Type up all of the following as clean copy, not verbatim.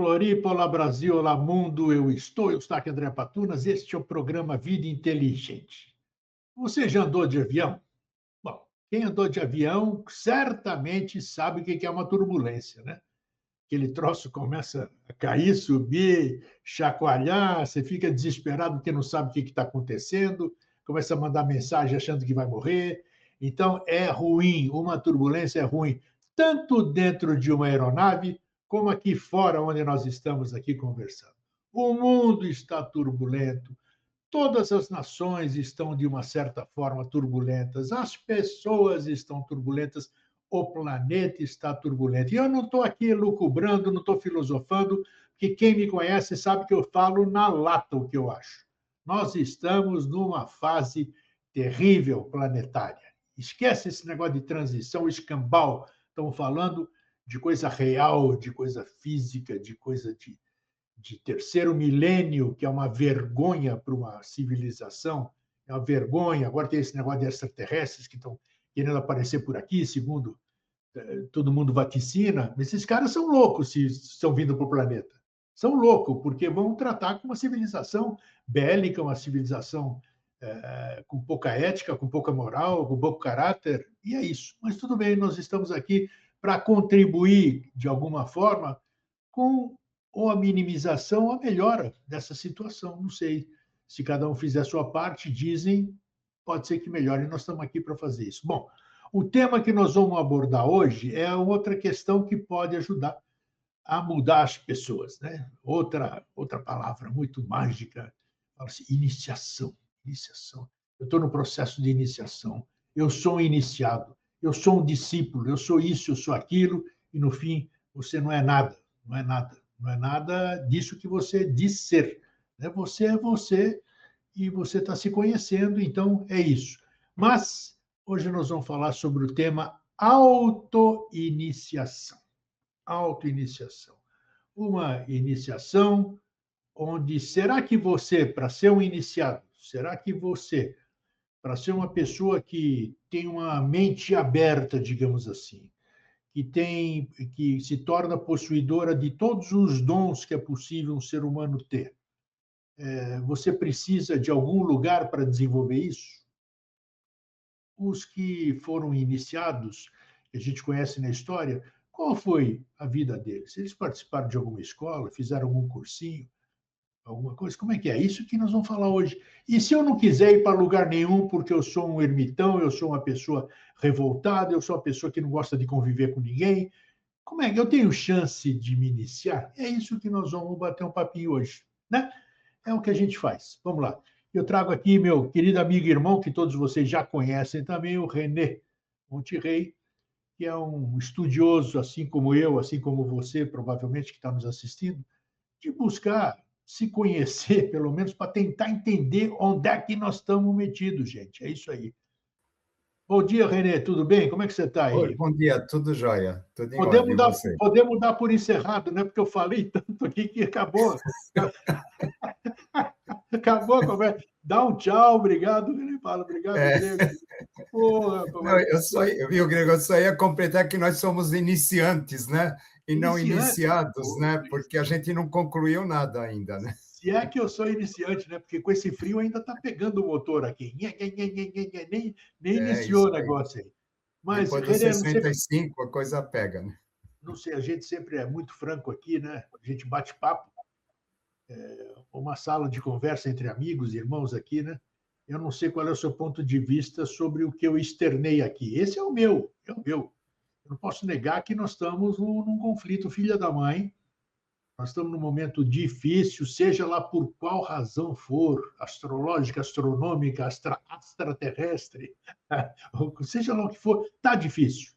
Floripa, olá Brasil, olá mundo, eu estou aqui, André Patunas, este é o programa Vida Inteligente. Você já andou de avião? Bom, quem andou de avião certamente sabe o que é uma turbulência, né? Aquele troço começa a cair, subir, chacoalhar, você fica desesperado porque não sabe o que está acontecendo, começa a mandar mensagem achando que vai morrer. Então, é ruim, uma turbulência é ruim, tanto dentro de uma aeronave, como aqui fora, onde nós estamos aqui conversando. O mundo está turbulento, todas as nações estão, de uma certa forma, turbulentas, as pessoas estão turbulentas, o planeta está turbulento. E eu não estou aqui lucubrando, não estou filosofando, porque quem me conhece sabe que eu falo na lata o que eu acho. Nós estamos numa fase terrível planetária. Esquece esse negócio de transição escambau. Estamos falando de coisa real, de coisa física, de coisa de terceiro milênio, que é uma vergonha para uma civilização, é uma vergonha. Agora tem esse negócio de extraterrestres que estão querendo aparecer por aqui, segundo todo mundo vaticina. Esses caras são loucos se estão vindo para o planeta. São loucos, porque vão tratar com uma civilização bélica, uma civilização com pouca ética, com pouca moral, com pouco caráter, e é isso. Mas tudo bem, nós estamos aqui para contribuir, de alguma forma, com ou a minimização ou a melhora dessa situação. Não sei. Se cada um fizer a sua parte, dizem, pode ser que melhore. Nós estamos aqui para fazer isso. Bom, o tema que nós vamos abordar hoje é outra questão que pode ajudar a mudar as pessoas, né? Outra palavra muito mágica, fala-se iniciação. Iniciação. Eu estou no processo de iniciação. Eu sou um iniciado. Eu sou um discípulo. Eu sou isso, eu sou aquilo. E no fim, você não é nada. Não é nada. Não é nada disso que você diz ser. Você é você e você está se conhecendo, então é isso. Mas hoje nós vamos falar sobre o tema autoiniciação. Autoiniciação. Uma iniciação onde será que você, para ser um iniciado, será que você, para ser uma pessoa que tem uma mente aberta, digamos assim, que se torna possuidora de todos os dons que é possível um ser humano ter, você precisa de algum lugar para desenvolver isso? Os que foram iniciados, que a gente conhece na história, qual foi a vida deles? Eles participaram de alguma escola, fizeram algum cursinho, alguma coisa? Como é que é? Isso que nós vamos falar hoje. E se eu não quiser ir para lugar nenhum porque eu sou um ermitão, eu sou uma pessoa revoltada, eu sou uma pessoa que não gosta de conviver com ninguém, como é que eu tenho chance de me iniciar? É isso que nós vamos bater um papinho hoje, né? É o que a gente faz. Vamos lá. Eu trago aqui meu querido amigo e irmão, que todos vocês já conhecem também, o René Monterrey, que é um estudioso, assim como eu, assim como você, provavelmente, que está nos assistindo, de buscar se conhecer, pelo menos, para tentar entender onde é que nós estamos metidos, gente. É isso aí. Bom dia, René, tudo bem? Como é que você está Oi, aí? bom dia, tudo jóia, tudo em ordem, e você? Podemos dar por encerrado, né? Porque eu falei tanto aqui que acabou. Acabou a conversa. Dá um tchau, obrigado, René. Fala, obrigado, É, Grego. Porra, não, viu, Gregor, eu só ia completar que nós somos iniciantes, né? E não iniciante. iniciados, Pô, né? Porque a gente não concluiu nada ainda, né? se é que eu sou iniciante, né? Porque com esse frio ainda está pegando o motor aqui. Nem É iniciou isso o aí. negócio aí. Mas, Depois dos René, não sei, 65, a coisa pega, né? não sei, a gente sempre é muito franco aqui, né? A gente bate papo, uma sala de conversa entre amigos, irmãos aqui, né? Eu não sei qual é o seu ponto de vista sobre o que eu externei aqui. Esse é o meu, é o meu. Eu não posso negar que nós estamos num conflito, filha da mãe. Nós estamos num momento difícil, seja lá por qual razão for, astrológica, astronômica, extraterrestre, seja lá o que for, está difícil.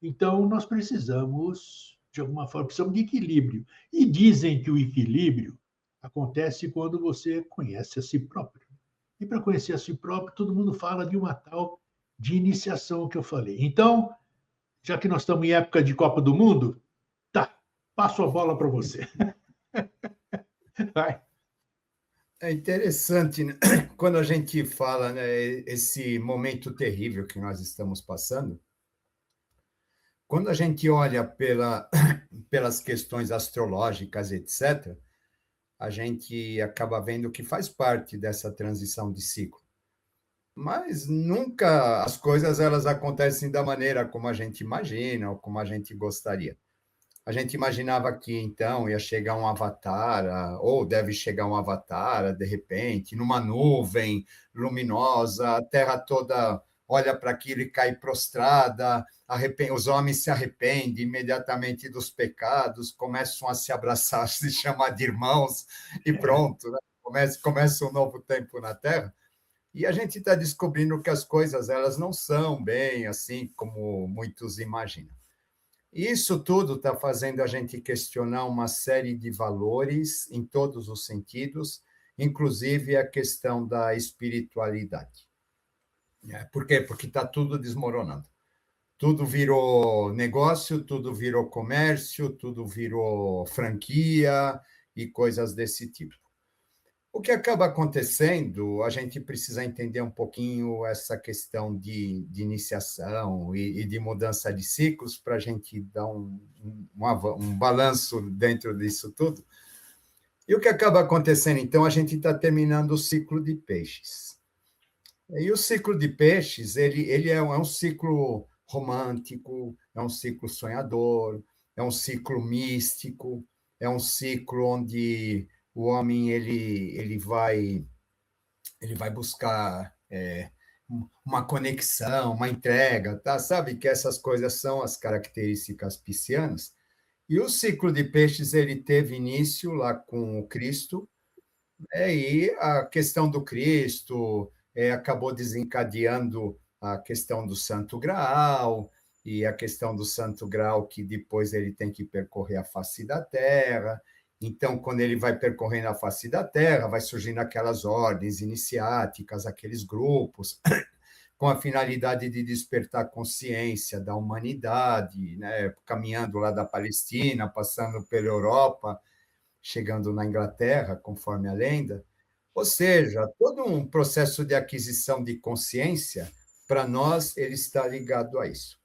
Então, nós precisamos, de alguma forma, precisamos de equilíbrio. E dizem que o equilíbrio acontece quando você conhece a si próprio. E para conhecer a si próprio, todo mundo fala de uma tal de iniciação que eu falei. Então, já que nós estamos em época de Copa do Mundo, tá, passo a bola para você. Vai. É interessante, né? Quando a gente fala, né, esse momento terrível que nós estamos passando, Quando a gente olha pelas questões astrológicas, etc., a gente acaba vendo que faz parte dessa transição de ciclo. Mas nunca as coisas elas acontecem da maneira como a gente imagina ou como a gente gostaria. A gente imaginava que então ia chegar um avatar, ou deve chegar um avatar, de repente, numa nuvem luminosa, a terra toda olha para aquilo e cai prostrada, os homens se arrependem imediatamente dos pecados, começam a se abraçar, se chamar de irmãos, e pronto, né? Começa um novo tempo na Terra. E a gente está descobrindo que as coisas elas não são bem assim como muitos imaginam. Isso tudo está fazendo a gente questionar uma série de valores em todos os sentidos, inclusive a questão da espiritualidade. Por quê? Porque está tudo desmoronando. Tudo virou negócio, tudo virou comércio, tudo virou franquia e coisas desse tipo. O que acaba acontecendo, a gente precisa entender um pouquinho essa questão de iniciação e de mudança de ciclos para a gente dar um balanço dentro disso tudo. E o que acaba acontecendo, então, a gente está terminando o ciclo de peixes. E o ciclo de peixes, ele é um ciclo romântico, é um ciclo sonhador, é um ciclo místico, é um ciclo onde o homem ele vai buscar uma conexão, uma entrega, tá? Sabe que essas coisas são as características piscianas. E o ciclo de peixes ele teve início lá com o Cristo, e a questão do Cristo acabou desencadeando a questão do Santo Graal, e a questão do Santo Graal, que depois ele tem que percorrer a face da Terra. Então, quando ele vai percorrendo a face da Terra, vai surgindo aquelas ordens iniciáticas, aqueles grupos, com a finalidade de despertar consciência da humanidade, né? Caminhando lá da Palestina, passando pela Europa, chegando na Inglaterra, conforme a lenda. Ou seja, todo um processo de aquisição de consciência, para nós, ele está ligado a isso.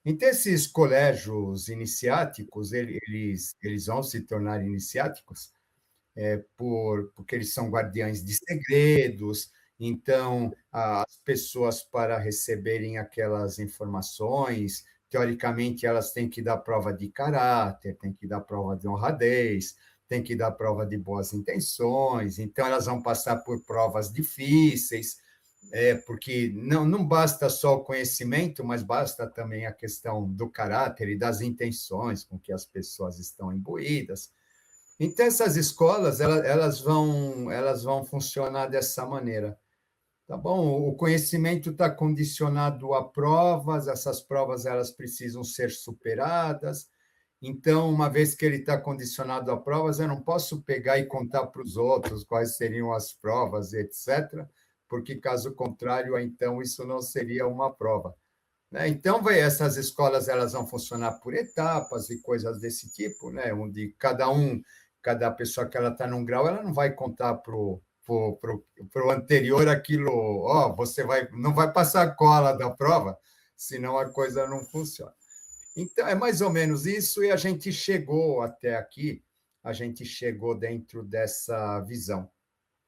Então, esses colégios iniciáticos, eles vão se tornar iniciáticos porque eles são guardiães de segredos, então, as pessoas, para receberem aquelas informações, teoricamente, elas têm que dar prova de caráter, têm que dar prova de honradez, têm que dar prova de boas intenções, então, elas vão passar por provas difíceis, porque não basta só o conhecimento, mas basta também a questão do caráter e das intenções com que as pessoas estão imbuídas. Então, essas escolas elas vão funcionar dessa maneira. Tá bom? O conhecimento está condicionado a provas, essas provas elas precisam ser superadas. Então, uma vez que ele está condicionado a provas, eu não posso pegar e contar para os outros quais seriam as provas, etc., porque, caso contrário, então, isso não seria uma prova. Né? Então, essas escolas elas vão funcionar por etapas e coisas desse tipo, né? Onde cada pessoa que ela está num grau, ela não vai contar para o anterior aquilo, você não vai passar a cola da prova, senão a coisa não funciona. Então, é mais ou menos isso, e a gente chegou até aqui, a gente chegou dentro dessa visão.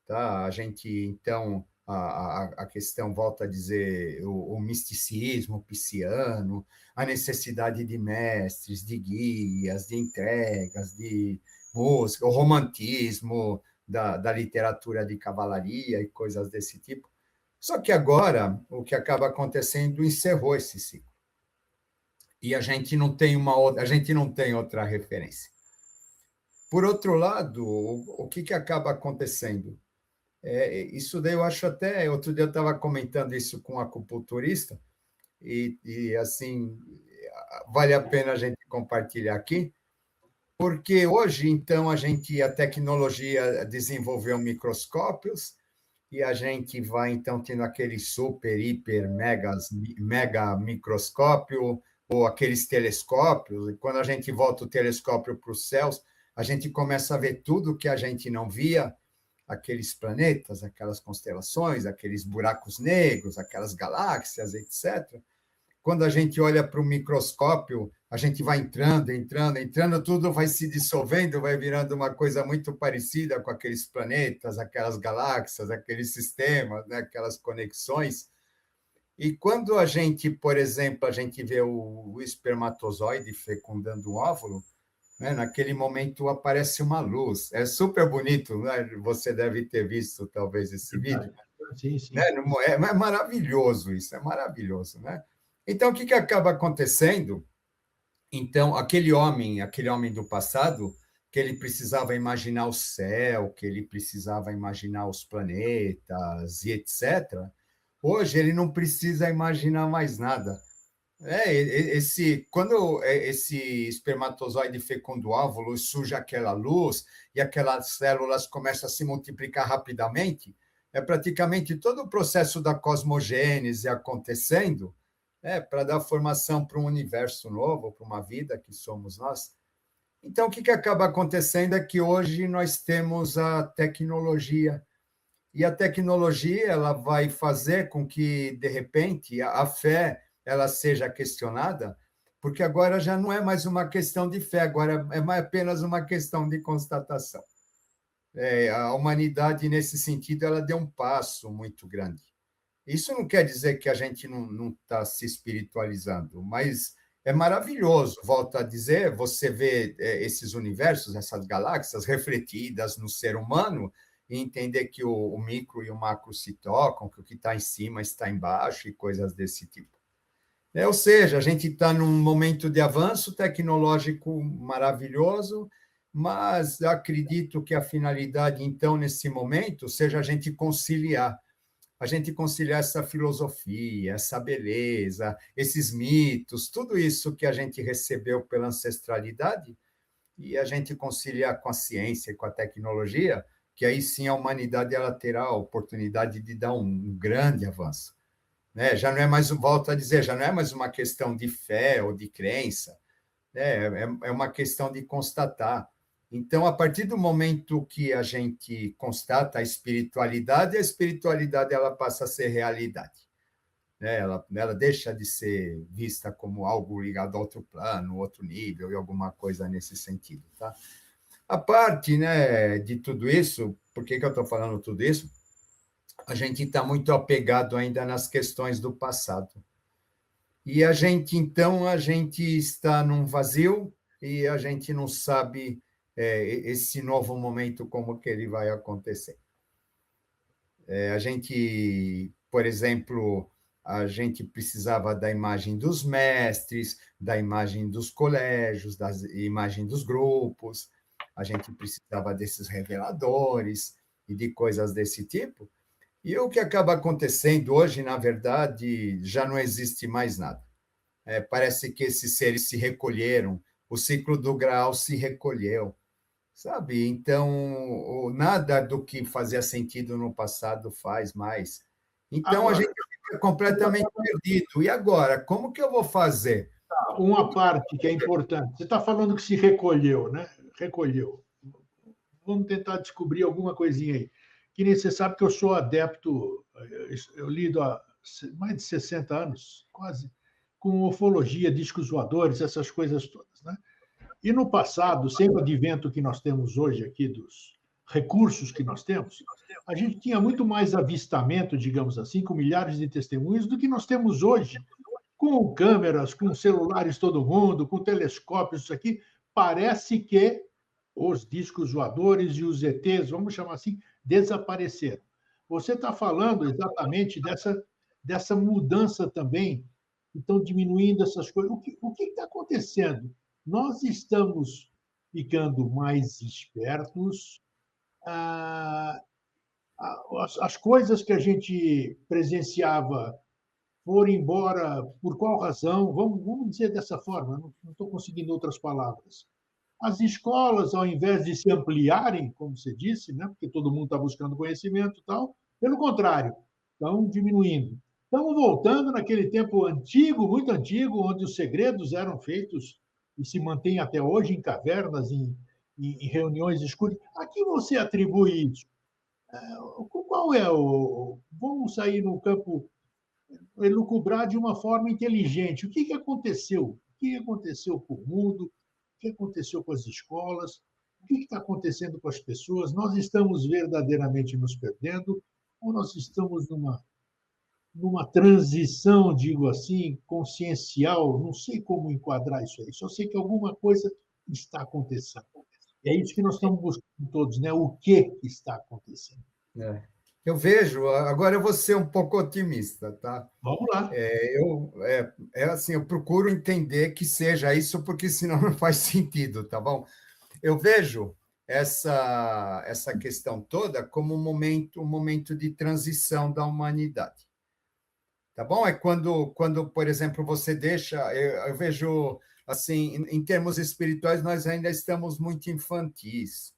Tá? A gente, então, a questão, volta a dizer, o misticismo pisciano, a necessidade de mestres, de guias, de entregas, de música, o romantismo da literatura de cavalaria e coisas desse tipo. Só que agora, o que acaba acontecendo, encerrou esse ciclo. E a gente não tem outra referência. Por outro lado, o que acaba acontecendo? Isso daí eu acho até... Outro dia eu estava comentando isso com um acupunturista, e assim, vale a pena a gente compartilhar aqui, porque hoje, então, a tecnologia desenvolveu microscópios, e a gente vai, então, tendo aquele super, hiper, mega microscópio, ou aqueles telescópios, e quando a gente volta o telescópio para os céus, a gente começa a ver tudo que a gente não via, aqueles planetas, aquelas constelações, aqueles buracos negros, aquelas galáxias, etc. quando a gente olha para o microscópio, a gente vai entrando, tudo vai se dissolvendo, vai virando uma coisa muito parecida com aqueles planetas, aquelas galáxias, aqueles sistemas, né? Aquelas conexões. E quando a gente, por exemplo, a gente vê o espermatozoide fecundando um óvulo, né? Naquele momento aparece uma luz. É super bonito, né? Você deve ter visto, talvez, esse vídeo. Sim, sim. Né? É maravilhoso isso, é maravilhoso, né? Então, o que acaba acontecendo? Então, aquele homem do passado, que ele precisava imaginar o céu, que ele precisava imaginar os planetas e etc., hoje ele não precisa imaginar mais nada. Quando esse espermatozoide fecunda o óvulo, surge aquela luz e aquelas células começam a se multiplicar rapidamente, é praticamente todo o processo da cosmogênese acontecendo, para dar formação para um universo novo, para uma vida que somos nós. Então, o que acaba acontecendo é que hoje nós temos a tecnologia, e a tecnologia ela vai fazer com que, de repente, a fé ela seja questionada, porque agora já não é mais uma questão de fé, agora é apenas uma questão de constatação. A humanidade, nesse sentido, ela deu um passo muito grande. Isso não quer dizer que a gente não está se espiritualizando, mas é maravilhoso, volto a dizer, você vê esses universos, essas galáxias refletidas no ser humano e entender que o micro e o macro se tocam, que o que está em cima está embaixo e coisas desse tipo. Ou seja, a gente está num momento de avanço tecnológico maravilhoso, mas acredito que a finalidade, então, nesse momento, seja a gente conciliar essa filosofia, essa beleza, esses mitos, tudo isso que a gente recebeu pela ancestralidade, e a gente conciliar com a ciência e com a tecnologia, que aí sim a humanidade ela terá a oportunidade de dar um grande avanço. Né? Já não é mais, volto a dizer, já não é mais uma questão de fé ou de crença, né? É uma questão de constatar. Então, a partir do momento que a gente constata a espiritualidade ela passa a ser realidade. Né? Ela deixa de ser vista como algo ligado a outro plano, outro nível, e alguma coisa nesse sentido. Tá? A parte, né, de tudo isso, por que eu estou falando tudo isso? A gente está muito apegado ainda nas questões do passado. E então, a gente está num vazio e a gente não sabe esse novo momento como que ele vai acontecer. A gente, por exemplo, a gente precisava da imagem dos mestres, da imagem dos colégios, da imagem dos grupos, a gente precisava desses reveladores e de coisas desse tipo. E o que acaba acontecendo hoje, na verdade, já não existe mais nada. Parece que esses seres se recolheram, o ciclo do Graal se recolheu, sabe? Então, nada do que fazia sentido no passado faz mais. Então, a Agora, gente fica completamente perdido. E agora, como que eu vou fazer? uma parte que é importante. Você está falando que se recolheu, né? Recolheu. Vamos tentar descobrir alguma coisinha aí. Que nem você sabe que eu sou adepto, eu lido há mais de 60 anos, quase, com ufologia, discos voadores, essas coisas todas, né? E no passado, sem o advento que nós temos hoje aqui dos recursos que nós temos, a gente tinha muito mais avistamento, digamos assim, com milhares de testemunhos do que nós temos hoje, com câmeras, com celulares todo mundo, com telescópios, isso aqui. Parece que os discos voadores e os ETs, vamos chamar assim, desapareceram. Você está falando exatamente dessa mudança também, que estão diminuindo essas coisas. O que está acontecendo? Nós estamos ficando mais espertos, ah, as coisas que a gente presenciava foram embora por qual razão? Vamos dizer dessa forma, não estou conseguindo outras palavras. As escolas, ao invés de se ampliarem, como você disse, né, porque todo mundo está buscando conhecimento e tal, pelo contrário, estão diminuindo. Estamos voltando naquele tempo antigo, muito antigo, onde os segredos eram feitos e se mantêm até hoje em cavernas, em reuniões escuras. A que você atribui isso? Qual é o. Vamos sair no campo elucubrar de uma forma inteligente. O que aconteceu? O que aconteceu com o mundo? O que aconteceu com as escolas? O que está acontecendo com as pessoas? Nós estamos verdadeiramente nos perdendo ou nós estamos numa transição, digo assim, consciencial? Não sei como enquadrar isso aí, só sei que alguma coisa está acontecendo. É isso que nós estamos buscando todos, né? O que está acontecendo? É. Eu vejo, agora eu vou ser um pouco otimista, tá? Vamos lá. Assim, eu procuro entender que seja isso, porque senão não faz sentido, tá bom? Eu vejo essa questão toda como um momento de transição da humanidade, tá bom? É quando, por exemplo, você deixa, eu vejo, assim, em termos espirituais, nós ainda estamos muito infantis.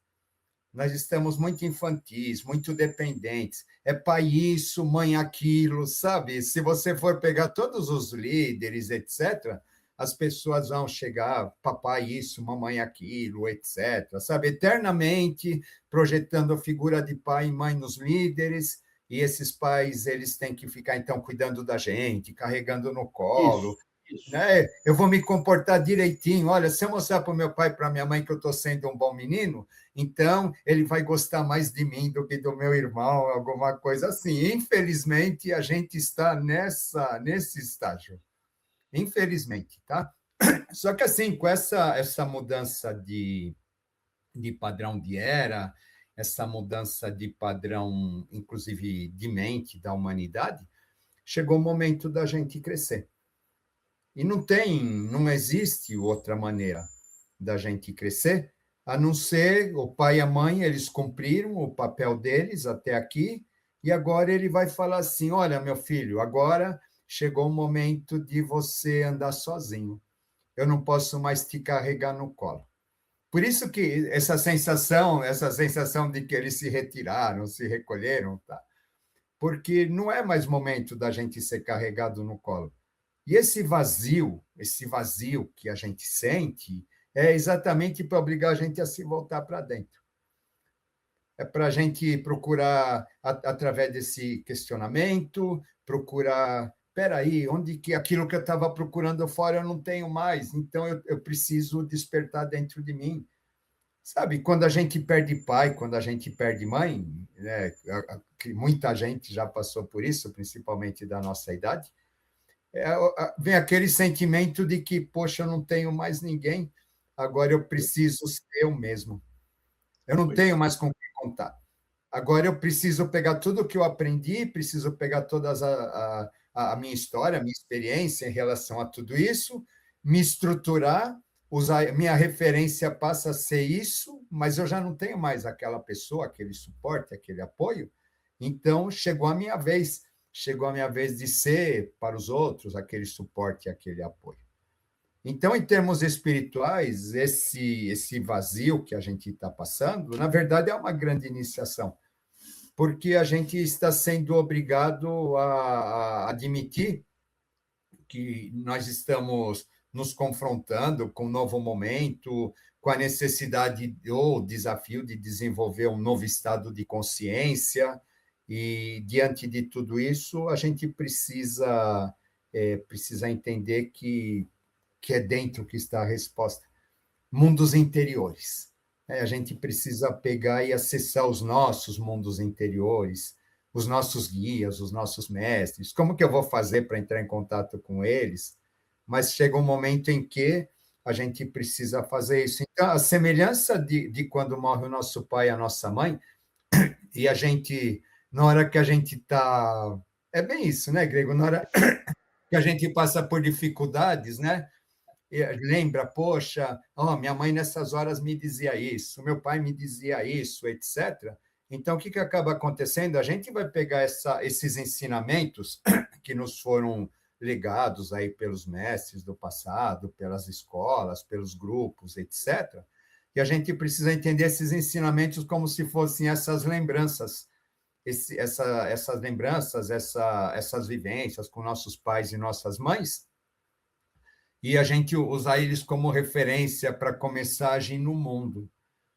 Nós estamos muito infantis, muito dependentes. É pai isso, mãe aquilo, sabe? Se você for pegar todos os líderes, etc., as pessoas vão chegar, papai isso, mamãe aquilo, etc., sabe? Eternamente projetando a figura de pai e mãe nos líderes, e esses pais, eles têm que ficar, então, cuidando da gente, carregando no Isso, colo, isso. né? Eu vou me comportar direitinho. Olha, se eu mostrar para o meu pai e para a minha mãe que eu estou sendo um bom menino, então ele vai gostar mais de mim do que do meu irmão, alguma coisa assim. Infelizmente, a gente está nesse estágio. Infelizmente, tá? Só que assim, com essa mudança de padrão de era, essa mudança de padrão, inclusive de mente da humanidade, chegou o momento da gente crescer. E não existe outra maneira da gente crescer, a não ser o pai e a mãe, eles cumpriram o papel deles até aqui, e agora ele vai falar assim: olha, meu filho, agora chegou o momento de você andar sozinho. Eu não posso mais te carregar no colo. Por isso que essa sensação de que eles se retiraram, se recolheram, tá? Porque não é mais momento da gente ser carregado no colo. E esse vazio que a gente sente, é exatamente para obrigar a gente a se voltar para dentro. É para a gente procurar, através desse questionamento, procurar, espera aí, onde que aquilo que eu estava procurando fora eu não tenho mais, então eu preciso despertar dentro de mim. Sabe, quando a gente perde pai, quando a gente perde mãe, né, muita gente já passou por isso, principalmente da nossa idade, vem aquele sentimento de que, poxa, eu não tenho mais ninguém, agora eu preciso ser eu mesmo. Eu não Pois tenho mais com quem contar. Agora eu preciso pegar tudo o que eu aprendi, preciso pegar toda a minha história, a minha experiência em relação a tudo isso, me estruturar, minha referência passa a ser isso, mas eu já não tenho mais aquela pessoa, aquele suporte, aquele apoio. Então, chegou a minha vez de ser para os outros aquele suporte, aquele apoio. Então, em termos espirituais, esse vazio que a gente está passando, na verdade, é uma grande iniciação, porque a gente está sendo obrigado a admitir que nós estamos nos confrontando com um novo momento, com a necessidade ou desafio de desenvolver um novo estado de consciência, e diante de tudo isso, a gente precisa entender que é dentro que está a resposta. Mundos interiores. A gente precisa pegar e acessar os nossos mundos interiores, os nossos guias, os nossos mestres. Como que eu vou fazer para entrar em contato com eles? Mas chega um momento em que a gente precisa fazer isso. Então, a semelhança de quando morre o nosso pai e a nossa mãe, e a gente, na hora que a gente está. É bem isso, né, Grego? Na hora que a gente passa por dificuldades, né? Lembra, poxa, oh, minha mãe nessas horas me dizia isso, meu pai me dizia isso, etc. Então, o que acaba acontecendo? A gente vai pegar esses ensinamentos que nos foram legados aí pelos mestres do passado, pelas escolas, pelos grupos, etc. E a gente precisa entender esses ensinamentos como se fossem essas lembranças, essas lembranças, essas vivências com nossos pais e nossas mães, e a gente usar eles como referência para começar a agir no mundo,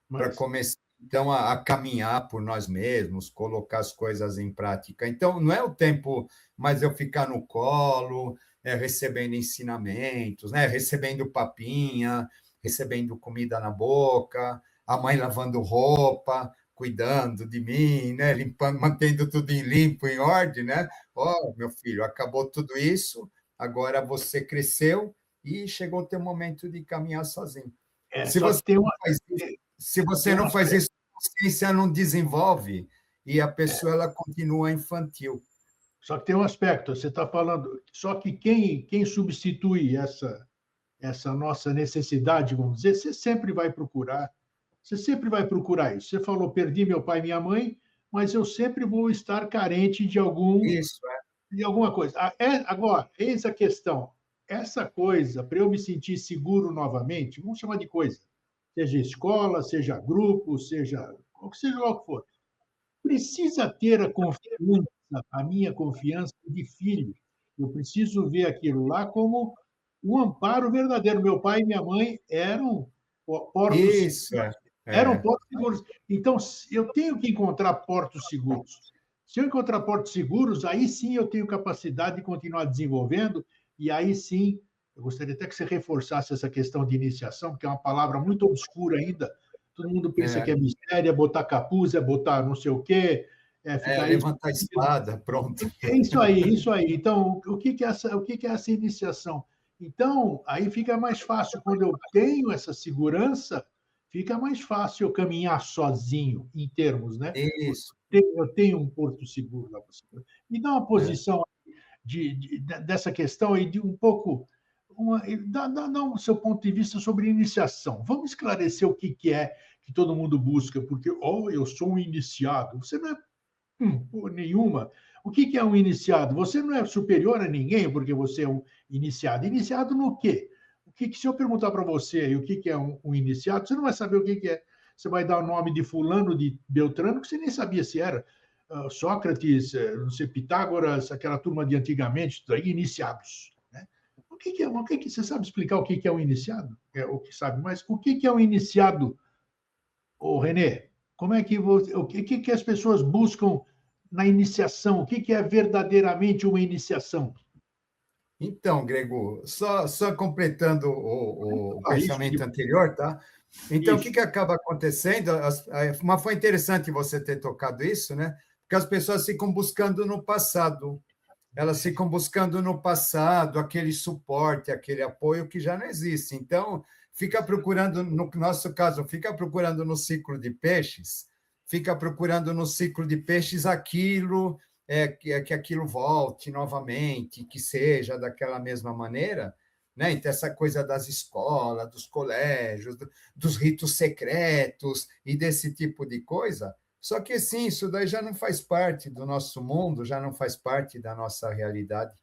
para mas começar então a caminhar por nós mesmos, colocar as coisas em prática. Então, não é o tempo mais eu ficar no colo, recebendo ensinamentos, né? Recebendo papinha, recebendo comida na boca, a mãe lavando roupa, cuidando de mim, né? Limpando, mantendo tudo em limpo, em ordem, né? Ó, oh, meu filho, acabou tudo isso, agora você cresceu e chegou o teu momento de caminhar sozinho. Se Só você que tem não uma, faz isso, se você tem um não faz aspecto. isso, a consciência não desenvolve e a pessoa ela continua infantil. Só que tem um aspecto, você está falando, só que quem substitui essa nossa necessidade, vamos dizer, você sempre vai procurar isso. Você falou, perdi meu pai e minha mãe, mas eu sempre vou estar carente Isso, de alguma coisa. Agora, eis a questão. Essa coisa, para eu me sentir seguro novamente, vamos chamar de coisa, seja escola, seja grupo, seja lá o que for, precisa ter a minha confiança de filho. Eu preciso ver aquilo lá como um amparo verdadeiro. Meu pai e minha mãe portos, isso, eram portos seguros. Então, eu tenho que encontrar portos seguros. Se eu encontrar portos seguros, aí sim eu tenho capacidade de continuar desenvolvendo, e aí sim, eu gostaria até que você reforçasse essa questão de iniciação, que é uma palavra muito obscura ainda. Todo mundo pensa que é mistério, é botar capuz, é botar não sei o quê, é ficar aí. levantar a espada, pronto. É isso aí, isso aí. Então, o que é essa iniciação? Então, aí fica mais fácil, quando eu tenho essa segurança, fica mais fácil eu caminhar sozinho, em termos, né? Isso, Eu tenho um porto seguro lá. Me dá uma é. posição dessa questão aí, de um pouco. Dá o seu ponto de vista sobre iniciação. Vamos esclarecer o que é que todo mundo busca, porque, oh, eu sou um iniciado. Você não é nenhuma. O que é um iniciado? Você não é superior a ninguém porque você é um iniciado. Iniciado no quê? Se eu perguntar para você o que é um iniciado, você não vai saber o que é. Você vai dar o nome de fulano, de Beltrano, que você nem sabia se era. Sócrates, não sei, Pitágoras, aquela turma de antigamente, iniciados. Né? Você sabe explicar o que é um iniciado? É o que sabe, mas o que é um iniciado, ô Renê? Como é que que as pessoas buscam na iniciação? O que é verdadeiramente uma iniciação? Então, Grego, só completando o Isso, pensamento anterior, tá? Então, o que isso. que acaba acontecendo? Mas foi interessante você ter tocado isso, né? Porque as pessoas ficam buscando no passado. Elas ficam buscando no passado aquele suporte, aquele apoio que já não existe. Então, fica procurando, no nosso caso, fica procurando no ciclo de peixes, fica procurando no ciclo de peixes aquilo, que aquilo volte novamente, que seja daquela mesma maneira, né? Então, essa coisa das escolas, dos colégios, dos ritos secretos e desse tipo de coisa. Só que, sim, isso daí já não faz parte do nosso mundo, já não faz parte da nossa realidade.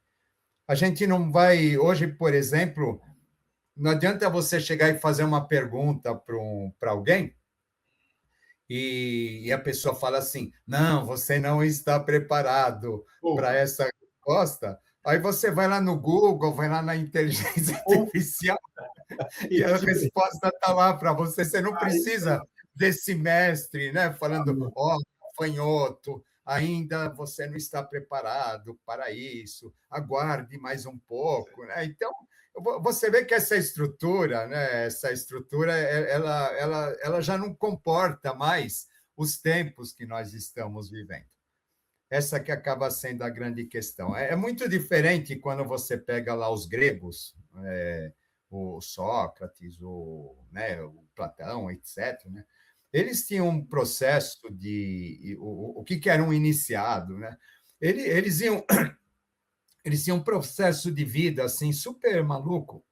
A gente não vai, hoje, por exemplo, não adianta você chegar e fazer uma pergunta para alguém e a pessoa fala assim: não, você não está preparado para Porra. essa resposta. Aí você vai lá no Google, vai lá na inteligência Ou, artificial e a isso aí. resposta está lá para você. Você não Isso aí. precisa desse mestre, né? Falando, ó, oh, gafanhoto, ainda você não está preparado para isso, aguarde mais um pouco, né? Então, você vê que essa estrutura, né? Essa estrutura, ela já não comporta mais os tempos que nós estamos vivendo. Essa que acaba sendo a grande questão. É muito diferente quando você pega lá os gregos, o Sócrates, o Platão, etc., né? Eles tinham um processo de... O que era um iniciado, né? Eles tinham um processo de vida assim, super maluco,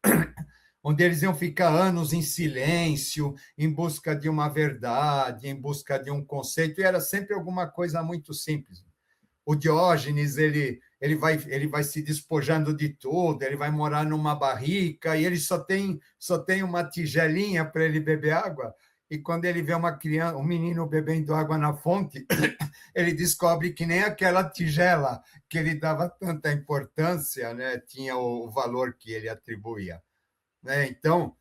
onde eles iam ficar anos em silêncio, em busca de uma verdade, em busca de um conceito, e era sempre alguma coisa muito simples. O Diógenes, ele vai se despojando de tudo, ele vai morar numa barrica e ele só tem uma tigelinha para ele beber água. E quando ele vê uma criança, um menino bebendo água na fonte, ele descobre que nem aquela tigela que ele dava tanta importância, né, tinha o valor que ele atribuía. Né? Então,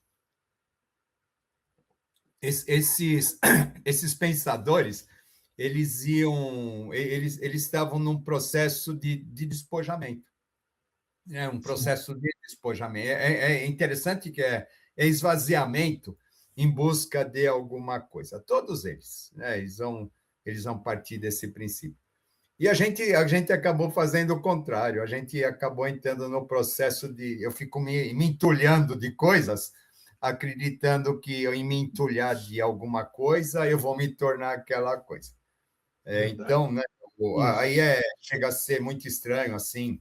esses pensadores, eles estavam num processo de despojamento, né? Um Sim, processo de despojamento. É interessante que é esvaziamento em busca de alguma coisa. Todos eles, né? Eles vão partir desse princípio. E a gente acabou fazendo o contrário, a gente acabou entrando no processo de. Eu fico me entulhando de coisas, acreditando que em me entulhar de alguma coisa, eu vou me tornar aquela coisa. verdade. Então, né, Isso. aí chega a ser muito estranho, assim.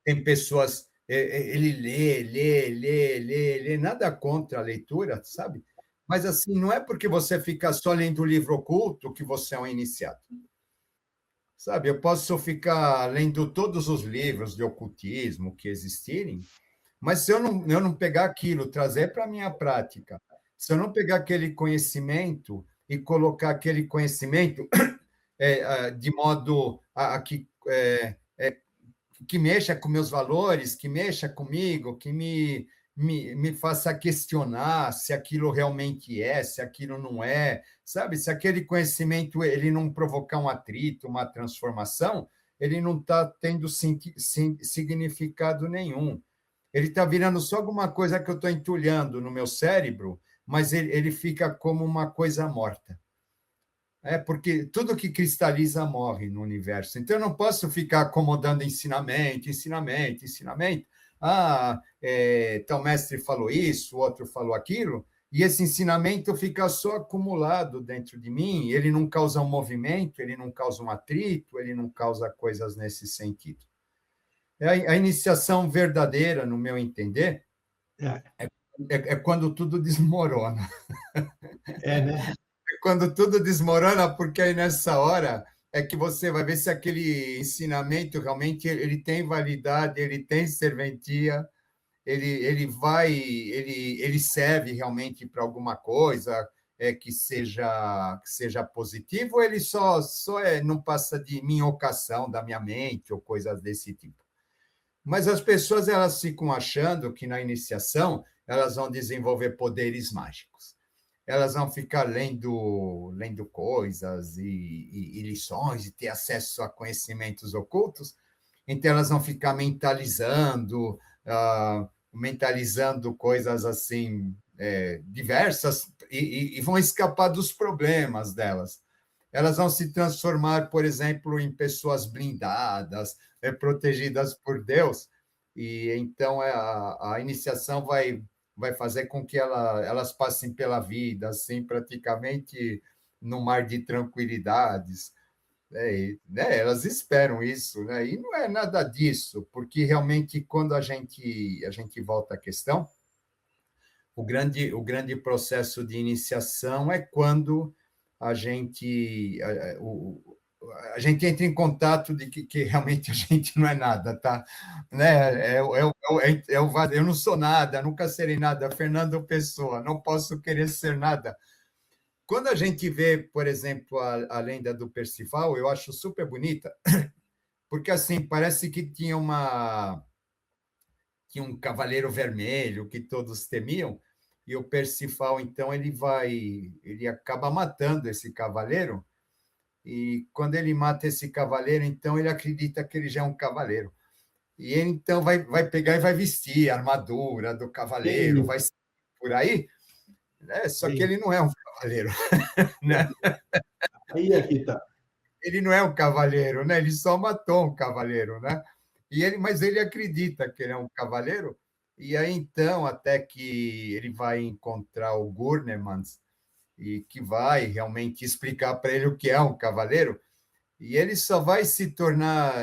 Tem pessoas. Ele lê, nada contra a leitura, sabe? Mas, assim, não é porque você fica só lendo o livro oculto que você é um iniciado. Sabe, eu posso ficar lendo todos os livros de ocultismo que existirem, mas se eu não pegar aquilo, trazer para a minha prática, se eu não pegar aquele conhecimento e colocar aquele conhecimento de modo que mexa com meus valores, que mexa comigo, que me faça questionar se aquilo realmente é, se aquilo não é, sabe? Se aquele conhecimento ele não provocar um atrito, uma transformação, ele não está tendo significado nenhum. Ele está virando só alguma coisa que eu estou entulhando no meu cérebro, mas ele fica como uma coisa morta. Porque tudo que cristaliza morre no universo. Então, eu não posso ficar acomodando ensinamento, ensinamento, ensinamento. Tal mestre falou isso, o outro falou aquilo, e esse ensinamento fica só acumulado dentro de mim, ele não causa um movimento, ele não causa um atrito, ele não causa coisas nesse sentido. A iniciação verdadeira, no meu entender, É, é quando tudo desmorona. né? Quando tudo desmorona, porque aí nessa hora é que você vai ver se aquele ensinamento realmente ele tem validade, ele tem serventia, ele serve realmente para alguma coisa que seja positivo, ou ele não passa de minhocação da minha mente ou coisas desse tipo. Mas as pessoas elas ficam achando que na iniciação elas vão desenvolver poderes mágicos, elas vão ficar lendo coisas e lições e ter acesso a conhecimentos ocultos, então elas vão ficar mentalizando coisas assim diversas e vão escapar dos problemas delas. Elas vão se transformar, por exemplo, em pessoas blindadas, protegidas por Deus, e então a iniciação vai fazer com que elas passem pela vida, assim, praticamente no mar de tranquilidades, né? Elas esperam isso, né? E não é nada disso, porque realmente quando a gente volta à questão, o grande processo de iniciação é quando a gente a gente entra em contato de que realmente a gente não é nada, tá? Né? Eu não sou nada, nunca serei nada. Fernando Pessoa, não posso querer ser nada. Quando a gente vê, por exemplo, a lenda do Percival, eu acho super bonita, porque assim parece que tinha um cavaleiro vermelho que todos temiam, e o Percival, então, ele acaba matando esse cavaleiro, e quando ele mata esse cavaleiro, então ele acredita que ele já é um cavaleiro. E ele, então, vai pegar e vai vestir a armadura do Que cavaleiro, vai isso, por aí, né? Só que que ele isso. não é um cavaleiro, né? Aí é que tá. Ele não é um cavaleiro, né? Ele só matou um cavaleiro, né? Mas ele acredita que ele é um cavaleiro, e aí então, até que ele vai encontrar o Gurnemans, e que vai realmente explicar para ele o que é um cavaleiro, e ele só vai se tornar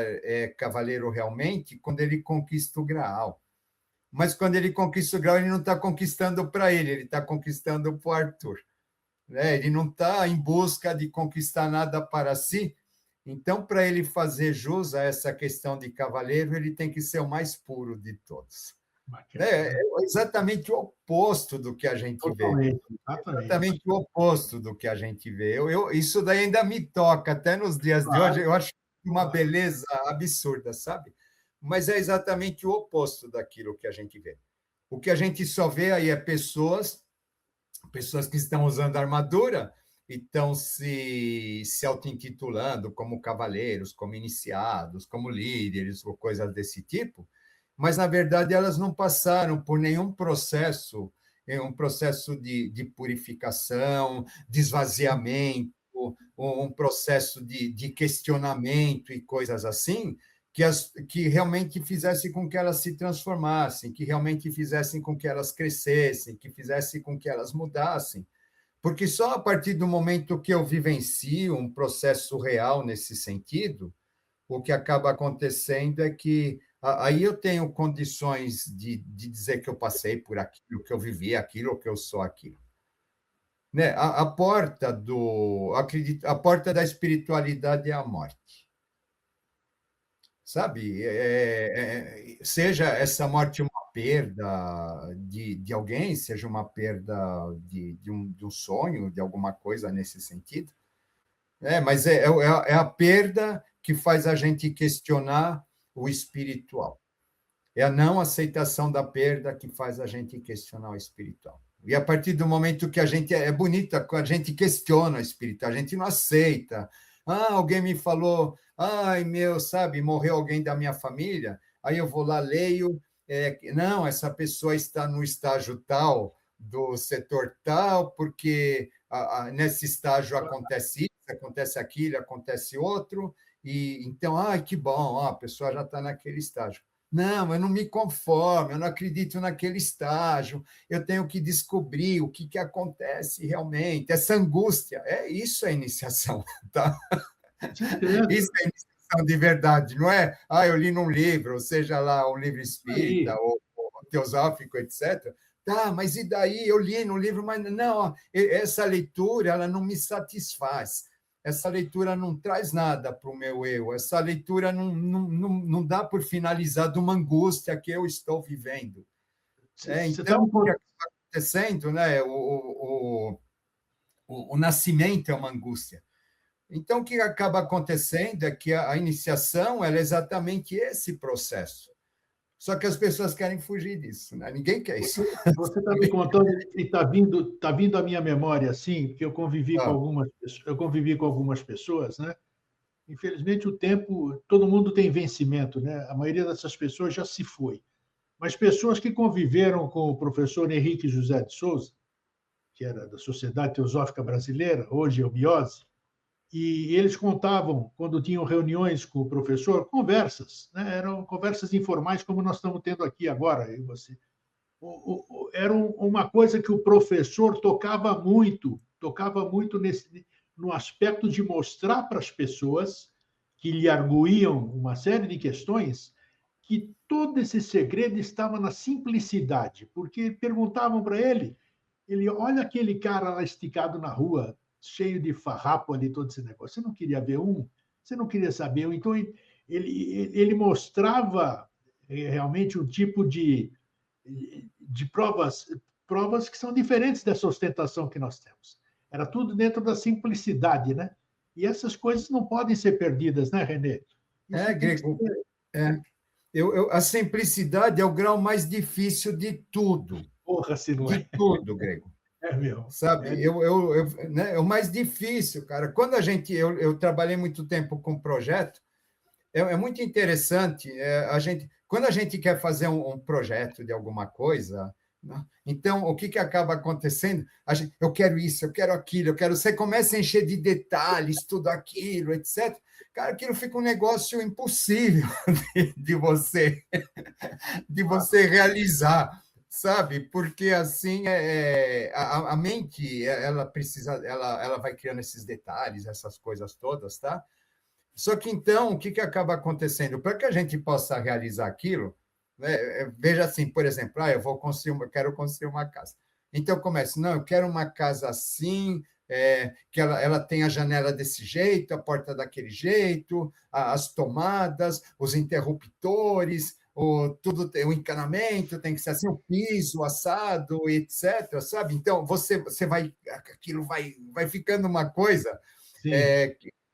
cavaleiro realmente quando ele conquista o Graal. Mas quando ele conquista o Graal, ele não está conquistando para ele está conquistando para o Arthur. Né? Ele não está em busca de conquistar nada para si. Então, para ele fazer jus a essa questão de cavaleiro, ele tem que ser o mais puro de todos. Né? É exatamente o oposto do que a gente vê. Totalmente, exatamente. Exatamente o oposto do que a gente vê. Isso daí ainda me toca, até nos dias de hoje, Claro, eu acho uma claro. beleza absurda, sabe? Mas é exatamente o oposto daquilo que a gente vê. O que a gente só vê aí é pessoas pessoas que estão usando armadura e estão se auto-intitulando como cavaleiros, como iniciados, como líderes ou coisas desse tipo, mas, na verdade, elas não passaram por nenhum processo, um processo de purificação, de esvaziamento, um processo de questionamento e coisas assim, que realmente fizesse com que elas se transformassem, que realmente fizessem com que elas crescessem, que fizessem com que elas mudassem. Porque só a partir do momento que eu vivencio um processo real nesse sentido, o que acaba acontecendo é que aí eu tenho condições de dizer que eu passei por aquilo, que eu vivi aquilo, ou que eu sou aquilo. Né? A porta acredito, a porta da espiritualidade é a morte. Sabe? Seja essa morte uma perda de alguém, seja uma perda de um sonho, de alguma coisa nesse sentido. Mas é a perda que faz a gente questionar o espiritual. É a não aceitação da perda que faz a gente questionar o espiritual. E a partir do momento que a gente é bonita, a gente questiona o espiritual, a gente não aceita. Alguém me falou, ai meu, sabe, morreu alguém da minha família, aí eu vou lá, leio, não, essa pessoa está no estágio tal, do setor tal, porque nesse estágio acontece isso, acontece aquilo, acontece outro, e então, que bom, a pessoa já está naquele estágio. Não, eu não me conformo, eu não acredito naquele estágio, eu tenho que descobrir o que acontece realmente, essa angústia, isso é iniciação, tá? Isso é iniciação de verdade, não é? Eu li num livro, ou seja lá, um livro espírita, ou teosófico, etc. Tá, mas e daí? Eu li no livro, mas não, essa leitura ela não me satisfaz. Essa leitura não traz nada para o meu eu, essa leitura não dá por finalizado uma angústia que eu estou vivendo. Então, o que está acontecendo, né? O nascimento é uma angústia. Então, o que acaba acontecendo é que a iniciação ela é exatamente esse processo. Só que as pessoas querem fugir disso, né? Ninguém quer isso. Você está me contando e está vindo à minha memória, assim, que eu convivi com algumas pessoas, né? Infelizmente, o tempo, todo mundo tem vencimento, né? A maioria dessas pessoas já se foi. Mas pessoas que conviveram com o professor Henrique José de Souza, que era da Sociedade Teosófica Brasileira, hoje é o BIOSE, e eles contavam, quando tinham reuniões com o professor, conversas, né? Eram conversas informais, como nós estamos tendo aqui agora, eu e você. Era uma coisa que o professor tocava muito no aspecto de mostrar para as pessoas que lhe arguíam uma série de questões que todo esse segredo estava na simplicidade, porque perguntavam para ele, olha aquele cara lá esticado na rua, cheio de farrapo ali, todo esse negócio. Você não queria ver um? Você não queria saber um? Então, ele mostrava realmente um tipo de provas que são diferentes dessa ostentação que nós temos. Era tudo dentro da simplicidade, né? E essas coisas não podem ser perdidas, né, Renê? Grego. A simplicidade é o grau mais difícil de tudo. Porra, se não é. De tudo, Grego. É mesmo. Sabe? Né? É o mais difícil, cara. Quando eu trabalhei muito tempo com projeto, é muito interessante. Quando a gente quer fazer um projeto de alguma coisa, né? Então o que acaba acontecendo? Eu quero isso, eu quero aquilo, Você começa a encher de detalhes, tudo aquilo, etc. Cara, aquilo fica um negócio impossível de você realizar. Sabe? Porque assim a mente ela vai criando esses detalhes, essas coisas todas, tá? Só que então o que acaba acontecendo? Para que a gente possa realizar aquilo, né? Veja assim, por exemplo, eu quero construir uma casa. Então eu começo, não, eu quero uma casa assim, que ela tem a janela desse jeito, a porta daquele jeito, as tomadas, os interruptores, o encanamento tem que ser assim, o piso, assado, etc. Sabe? Então, você vai, aquilo vai ficando uma coisa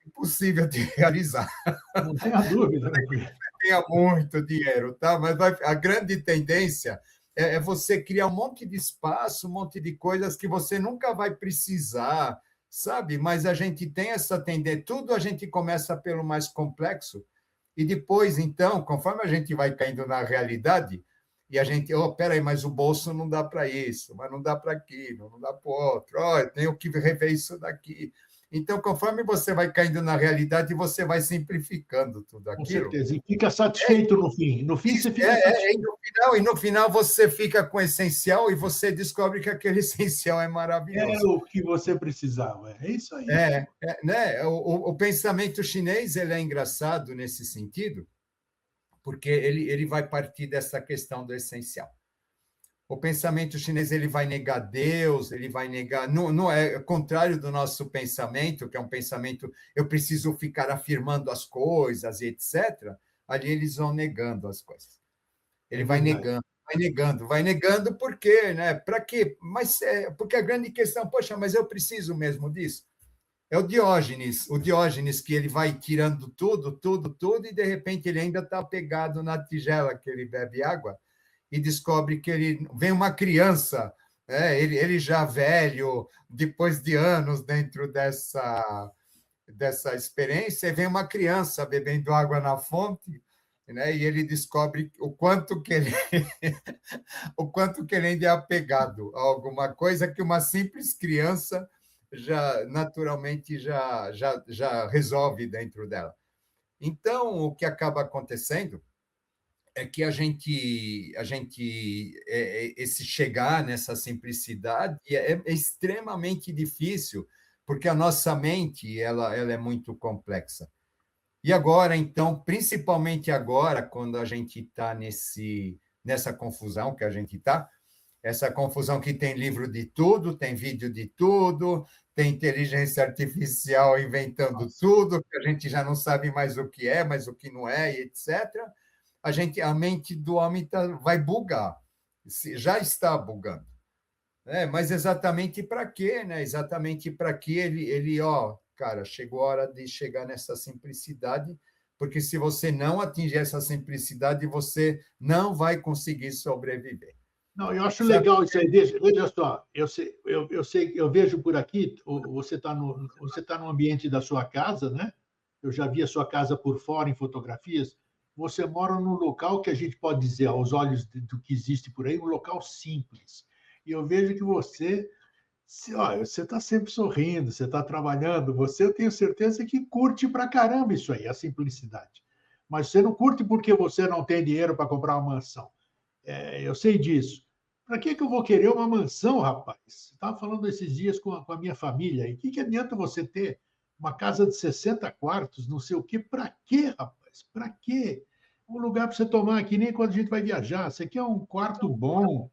impossível de realizar. Não tenha dúvida, né? Tenha muito dinheiro, tá? Mas a grande tendência é você criar um monte de espaço, um monte de coisas que você nunca vai precisar, sabe? Mas a gente tem essa tendência, tudo a gente começa pelo mais complexo, e depois, então, conforme a gente vai caindo na realidade, e a gente, oh, peraí, mas o bolso não dá para isso, mas não dá para aquilo, não dá para o outro, oh, eu tenho que rever isso daqui. Então, conforme você vai caindo na realidade, você vai simplificando tudo Com aquilo. certeza. E fica satisfeito no fim. No fim, você fica satisfeito. E no final você fica com o essencial e você descobre que aquele essencial é É maravilhoso. o que você precisava. É isso aí. Né? O pensamento chinês ele é engraçado nesse sentido, porque ele vai partir dessa questão do essencial. O pensamento chinês ele vai negar Deus, ele vai negar. Não é contrário do nosso pensamento, que é um pensamento eu preciso ficar afirmando as coisas e etc. Ali eles vão negando as coisas. É Ele vai verdade. negando, vai negando, por quê? Né? Para quê? Mas porque a grande questão, poxa, mas eu preciso mesmo disso. É o Diógenes que ele vai tirando tudo, tudo, tudo, e de repente ele ainda está pegado na tigela que ele bebe água e descobre que ele vem uma criança, ele já velho, depois de anos dentro dessa experiência, e vem uma criança bebendo água na fonte, né? E ele descobre o quanto que ele ainda é apegado a alguma coisa que uma simples criança já naturalmente já resolve dentro dela. Então, o que acaba acontecendo é que esse chegar nessa simplicidade é extremamente difícil, porque a nossa mente ela é muito complexa. E agora, então, principalmente agora, quando a gente está nessa confusão que a gente está, essa confusão que tem livro de tudo, tem vídeo de tudo, tem inteligência artificial inventando Nossa. tudo, que a gente já não sabe mais o que é, mas o que não é, etc. A mente do homem vai bugar, já está bugando. Mas exatamente para quê? Né? Exatamente para que cara, chegou a hora de chegar nessa simplicidade, porque se você não atingir essa simplicidade, você não vai conseguir sobreviver. Não, eu acho Sabe? legal isso aí. Veja só, eu vejo por aqui, você tá no ambiente da sua casa, né? Eu já vi a sua casa por fora em fotografias. Você mora num local que a gente pode dizer, aos olhos do que existe por aí, um local simples. E eu vejo que você está sempre sorrindo, você está trabalhando, eu tenho certeza que curte pra caramba isso aí, a simplicidade. Mas você não curte porque você não tem dinheiro para comprar uma mansão. Eu sei disso. Para que eu vou querer uma mansão, rapaz? Você estava falando esses dias com a minha família. E o que adianta você ter uma casa de 60 quartos, não sei o quê? Para quê, rapaz? Para quê? Um lugar para você tomar, que nem quando a gente vai viajar. Você quer um quarto bom,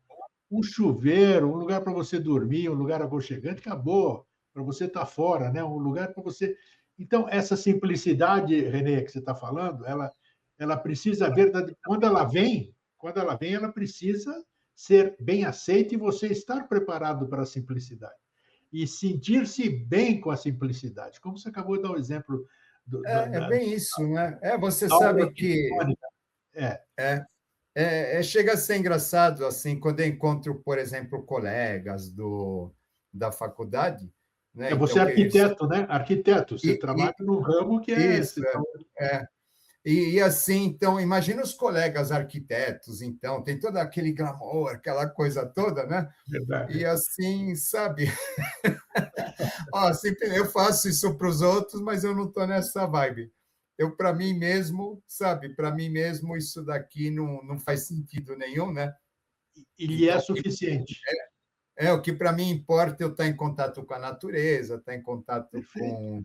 um chuveiro, um lugar para você dormir, um lugar aconchegante, acabou. Para você estar fora, né? Um lugar para você. Então, essa simplicidade, Renê, que você está falando, ela precisa verdade. Quando ela vem, ela precisa ser bem aceita e você estar preparado para a simplicidade. E sentir-se bem com a simplicidade. Como você acabou de dar o exemplo É da bem isso, né? Você aula sabe que arquitetônica. É, é, chega a ser engraçado assim quando eu encontro, por exemplo, colegas da faculdade, né? você é Então que arquiteto, né? Arquiteto, você e, trabalha num ramo que é. isso é. E assim, então, imagina os colegas arquitetos, então, tem todo aquele glamour, aquela coisa toda, né? E Verdade. assim, sabe? Sempre eu faço isso para os outros, mas eu não estou nessa vibe. Eu, para mim mesmo, sabe? Para mim mesmo, isso daqui não faz sentido nenhum, né? E lhe é Então, suficiente. o que para mim importa é eu estar em contato com a natureza, estar em contato Perfeito.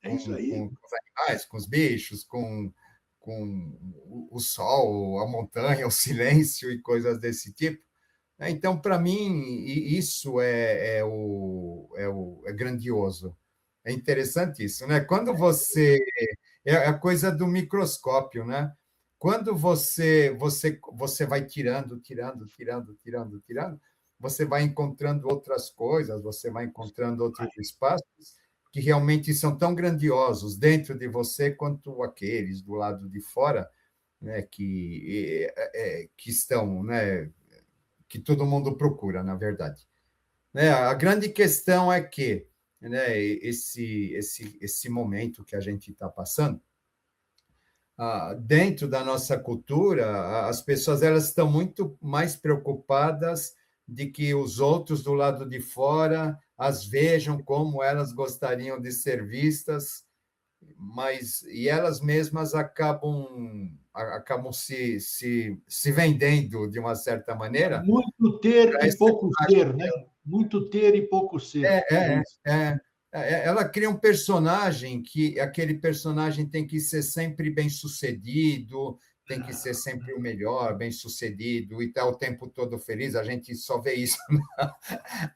É isso aí. com os animais, com os bichos, com o sol, a montanha, o silêncio e coisas desse tipo. Então, para mim, isso é grandioso. É interessante isso, né? Quando você. É a coisa do microscópio, né? Quando você vai tirando, tirando, tirando, tirando, tirando, você vai encontrando outras coisas, você vai encontrando outros espaços que realmente são tão grandiosos dentro de você quanto aqueles do lado de fora, né? Que estão, né? que todo mundo procura, na verdade. Né? A grande questão é que, né, esse momento que a gente está passando, dentro da nossa cultura, as pessoas elas estão muito mais preocupadas de que os outros do lado de fora as vejam como elas gostariam de ser vistas, mas e elas mesmas acabam se vendendo de uma certa É maneira muito ter para e essa pouco ser, né? Muito ter e pouco ser. É isso. ela cria um personagem que aquele personagem tem que ser sempre bem-sucedido, tem que ser sempre o melhor, bem-sucedido, e está o tempo todo feliz. A gente só vê isso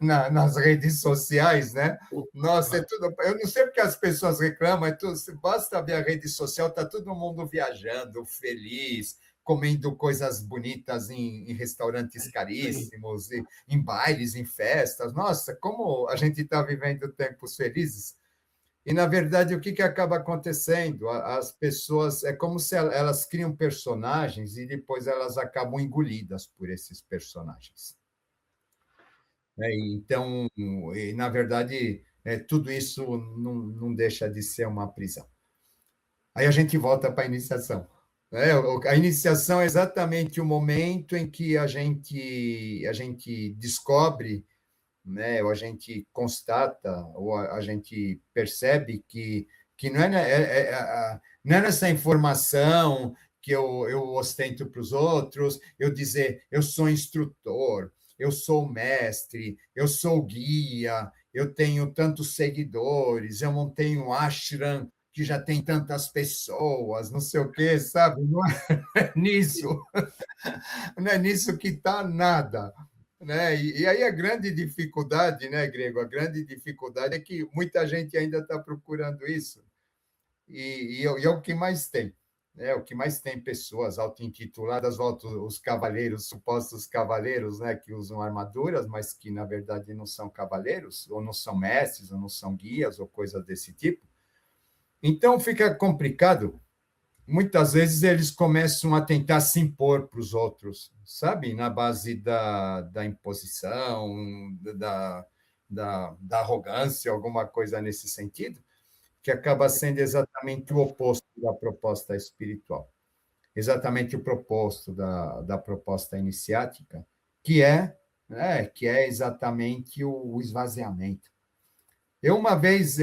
nas redes sociais, né? Nossa, é tudo. Eu não sei porque as pessoas reclamam, basta ver a rede social, está todo mundo viajando, feliz, comendo coisas bonitas em restaurantes caríssimos, em bailes, em festas. Nossa, como a gente está vivendo tempos felizes. E, na verdade, o que acaba acontecendo? As pessoas, é como se elas criam personagens e depois elas acabam engolidas por esses personagens. Então, na verdade, tudo isso não deixa de ser uma prisão. Aí a gente volta para a iniciação. A iniciação é exatamente o momento em que a gente descobre, né, ou a gente constata, ou a gente percebe que não é nessa informação que eu ostento para os outros, eu dizer, eu sou instrutor, eu sou mestre, eu sou guia, eu tenho tantos seguidores, eu montei um ashram que já tem tantas pessoas, não sei o quê, sabe? Não é nisso, não é nisso que está nada. Né? E aí a grande dificuldade, né, Grego? A grande dificuldade é que muita gente ainda está procurando isso. E é o que mais tem. Né? O que mais tem pessoas auto-intituladas, os cavaleiros, supostos cavaleiros, né, que usam armaduras, mas que, na verdade, não são cavaleiros, ou não são mestres, ou não são guias, ou coisas desse tipo. Então, fica complicado. Muitas vezes eles começam a tentar se impor para os outros, sabe? Na base da imposição, da arrogância, alguma coisa nesse sentido, que acaba sendo exatamente o oposto da proposta espiritual. Exatamente o proposto da proposta iniciática, que é exatamente o esvaziamento. Uma vez,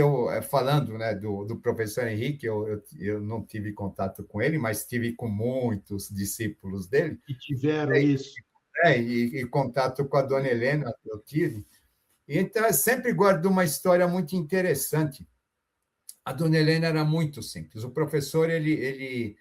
falando, né, do professor Henrique, eu não tive contato com ele, mas tive com muitos discípulos dele. E tiveram isso. E contato com a dona Helena, eu tive. Então, eu sempre guardo uma história muito interessante. A dona Helena era muito simples. O professor, ele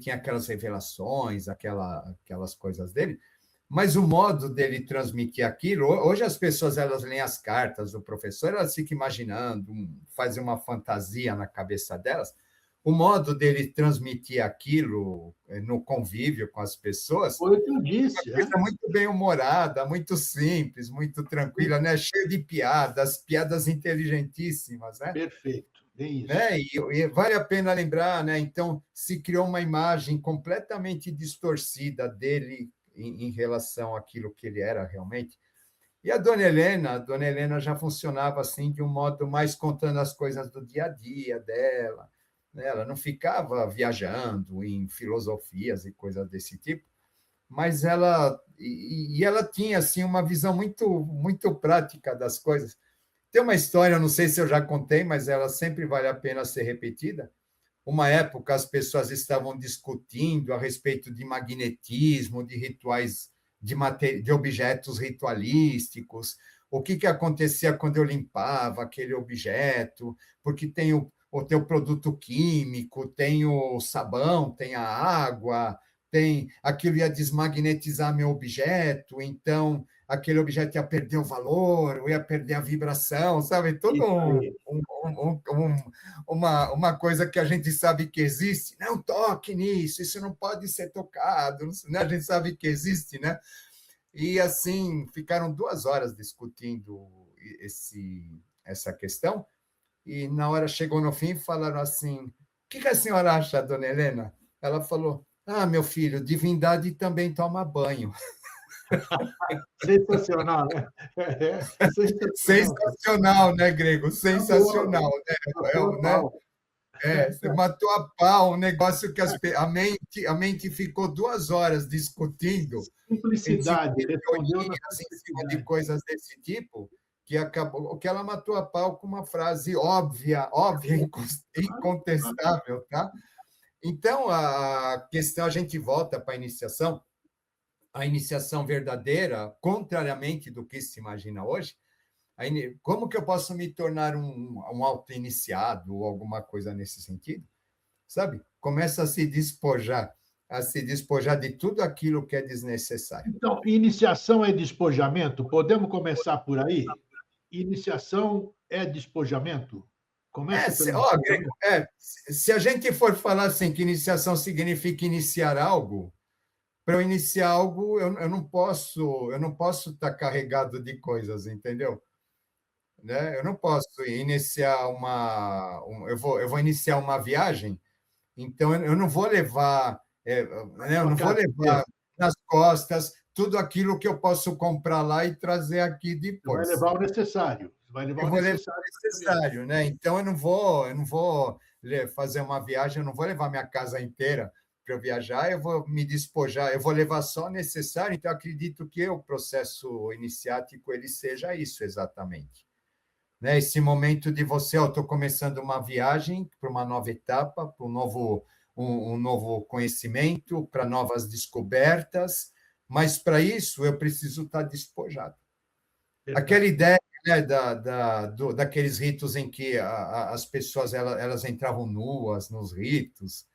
tinha aquelas revelações, aquelas coisas dele, mas o modo dele transmitir aquilo, hoje as pessoas elas leem as cartas do professor, elas ficam imaginando, fazem uma fantasia na cabeça delas. O modo dele transmitir aquilo no convívio com as pessoas, foi o que eu disse, uma coisa muito bem-humorada, muito simples, muito tranquila, né? Cheio de piadas inteligentíssimas, né? Perfeito, bem isso. Né? E vale a pena lembrar, né? Então, se criou uma imagem completamente distorcida dele em relação àquilo que ele era realmente. E a Dona Helena já funcionava assim de um modo mais contando as coisas do dia a dia dela. Né? Ela não ficava viajando em filosofias e coisas desse tipo, mas ela tinha assim uma visão muito prática das coisas. Tem uma história, não sei se eu já contei, mas ela sempre vale a pena ser repetida. Uma época, as pessoas estavam discutindo a respeito de magnetismo, de rituais, de objetos ritualísticos, o que acontecia quando eu limpava aquele objeto, porque tem o teu produto químico, tem o sabão, tem a água, tem aquilo ia desmagnetizar meu objeto, então aquele objeto ia perder o valor, ia perder a vibração, sabe? Todo uma coisa que a gente sabe que existe. Não toque nisso, isso não pode ser tocado, né? A gente sabe que existe, né? E assim, ficaram 2 horas discutindo essa questão, e na hora chegou no fim, falaram assim: o que a senhora acha, dona Helena? Ela falou: meu filho, divindade também toma banho. Sensacional, né? Sensacional. Sensacional, né, Grego? Sensacional, Matou a né? pau. Você matou a pau, um negócio que a mente ficou 2 horas discutindo em cima Simplicidade, de respondeu na teorias, em cima de simplicidade. coisas desse tipo, que ela matou a pau com uma frase óbvia, óbvia, incontestável, tá? Então, a questão, a gente volta para a iniciação verdadeira, contrariamente do que se imagina hoje. Como que eu posso me tornar um auto-iniciado ou alguma coisa nesse sentido? Sabe? Começa a se despojar de tudo aquilo que é desnecessário. Então, iniciação é despojamento? Podemos começar por aí? Iniciação é despojamento? Começa pelo Grego, despojamento. se a gente for falar assim que iniciação significa iniciar algo, para eu iniciar algo, eu não posso estar carregado de coisas, entendeu? Né? Eu não posso iniciar eu vou iniciar uma viagem, então eu não vou levar, né, eu Uma não vou casa levar inteira. nas costas tudo aquilo que eu posso comprar lá e trazer aqui Você vai depois. levar o necessário. Você vai levar Eu o vou levar necessário o para a viagem. necessário, né? Então eu não vou fazer uma viagem, eu não vou levar minha casa inteira para eu viajar, eu vou me despojar, eu vou levar só o necessário. Então acredito que o processo iniciático ele seja isso exatamente, né? Esse momento de você, eu estou começando uma viagem para uma nova etapa, para um novo conhecimento, para novas descobertas, mas para isso eu preciso estar despojado. Aquela Verdade. ideia, né, daqueles ritos em que as pessoas elas entravam nuas nos ritos,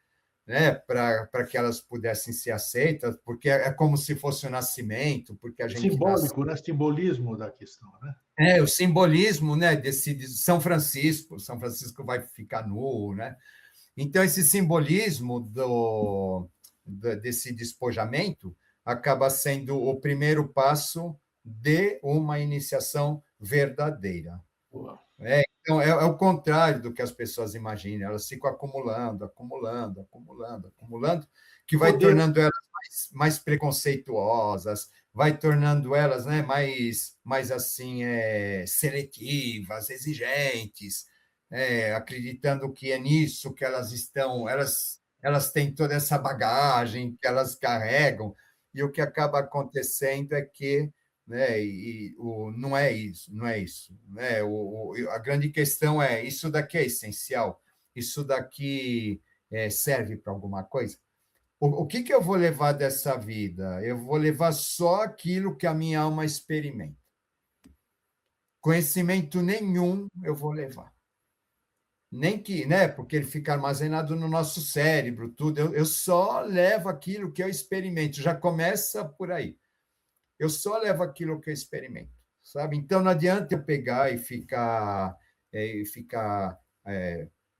né, para que elas pudessem ser aceitas, porque é como se fosse o nascimento, porque a gente nasce. Simbólico, né? Simbolismo da questão, né? O simbolismo, né, de São Francisco vai ficar nu, né? Então, esse simbolismo desse despojamento acaba sendo o primeiro passo de uma iniciação verdadeira. Boa. Então, é o contrário do que as pessoas imaginam, elas ficam acumulando, acumulando, acumulando, acumulando, que vai Poder. tornando elas mais preconceituosas, vai tornando elas, né, mais assim, seletivas, exigentes, acreditando que é nisso que elas estão, elas têm toda essa bagagem que elas carregam, e o que acaba acontecendo é que, né, não é isso, não é isso, né? A grande questão é, isso daqui é essencial, isso daqui serve para alguma coisa? O que que eu vou levar dessa vida? Eu vou levar só aquilo que a minha alma experimenta. Conhecimento nenhum eu vou levar. Nem que, né? Porque ele fica armazenado no nosso cérebro, tudo. Eu só levo aquilo que eu experimento. Já começa por aí. Eu só levo aquilo que eu experimento, sabe? Então não adianta eu pegar e ficar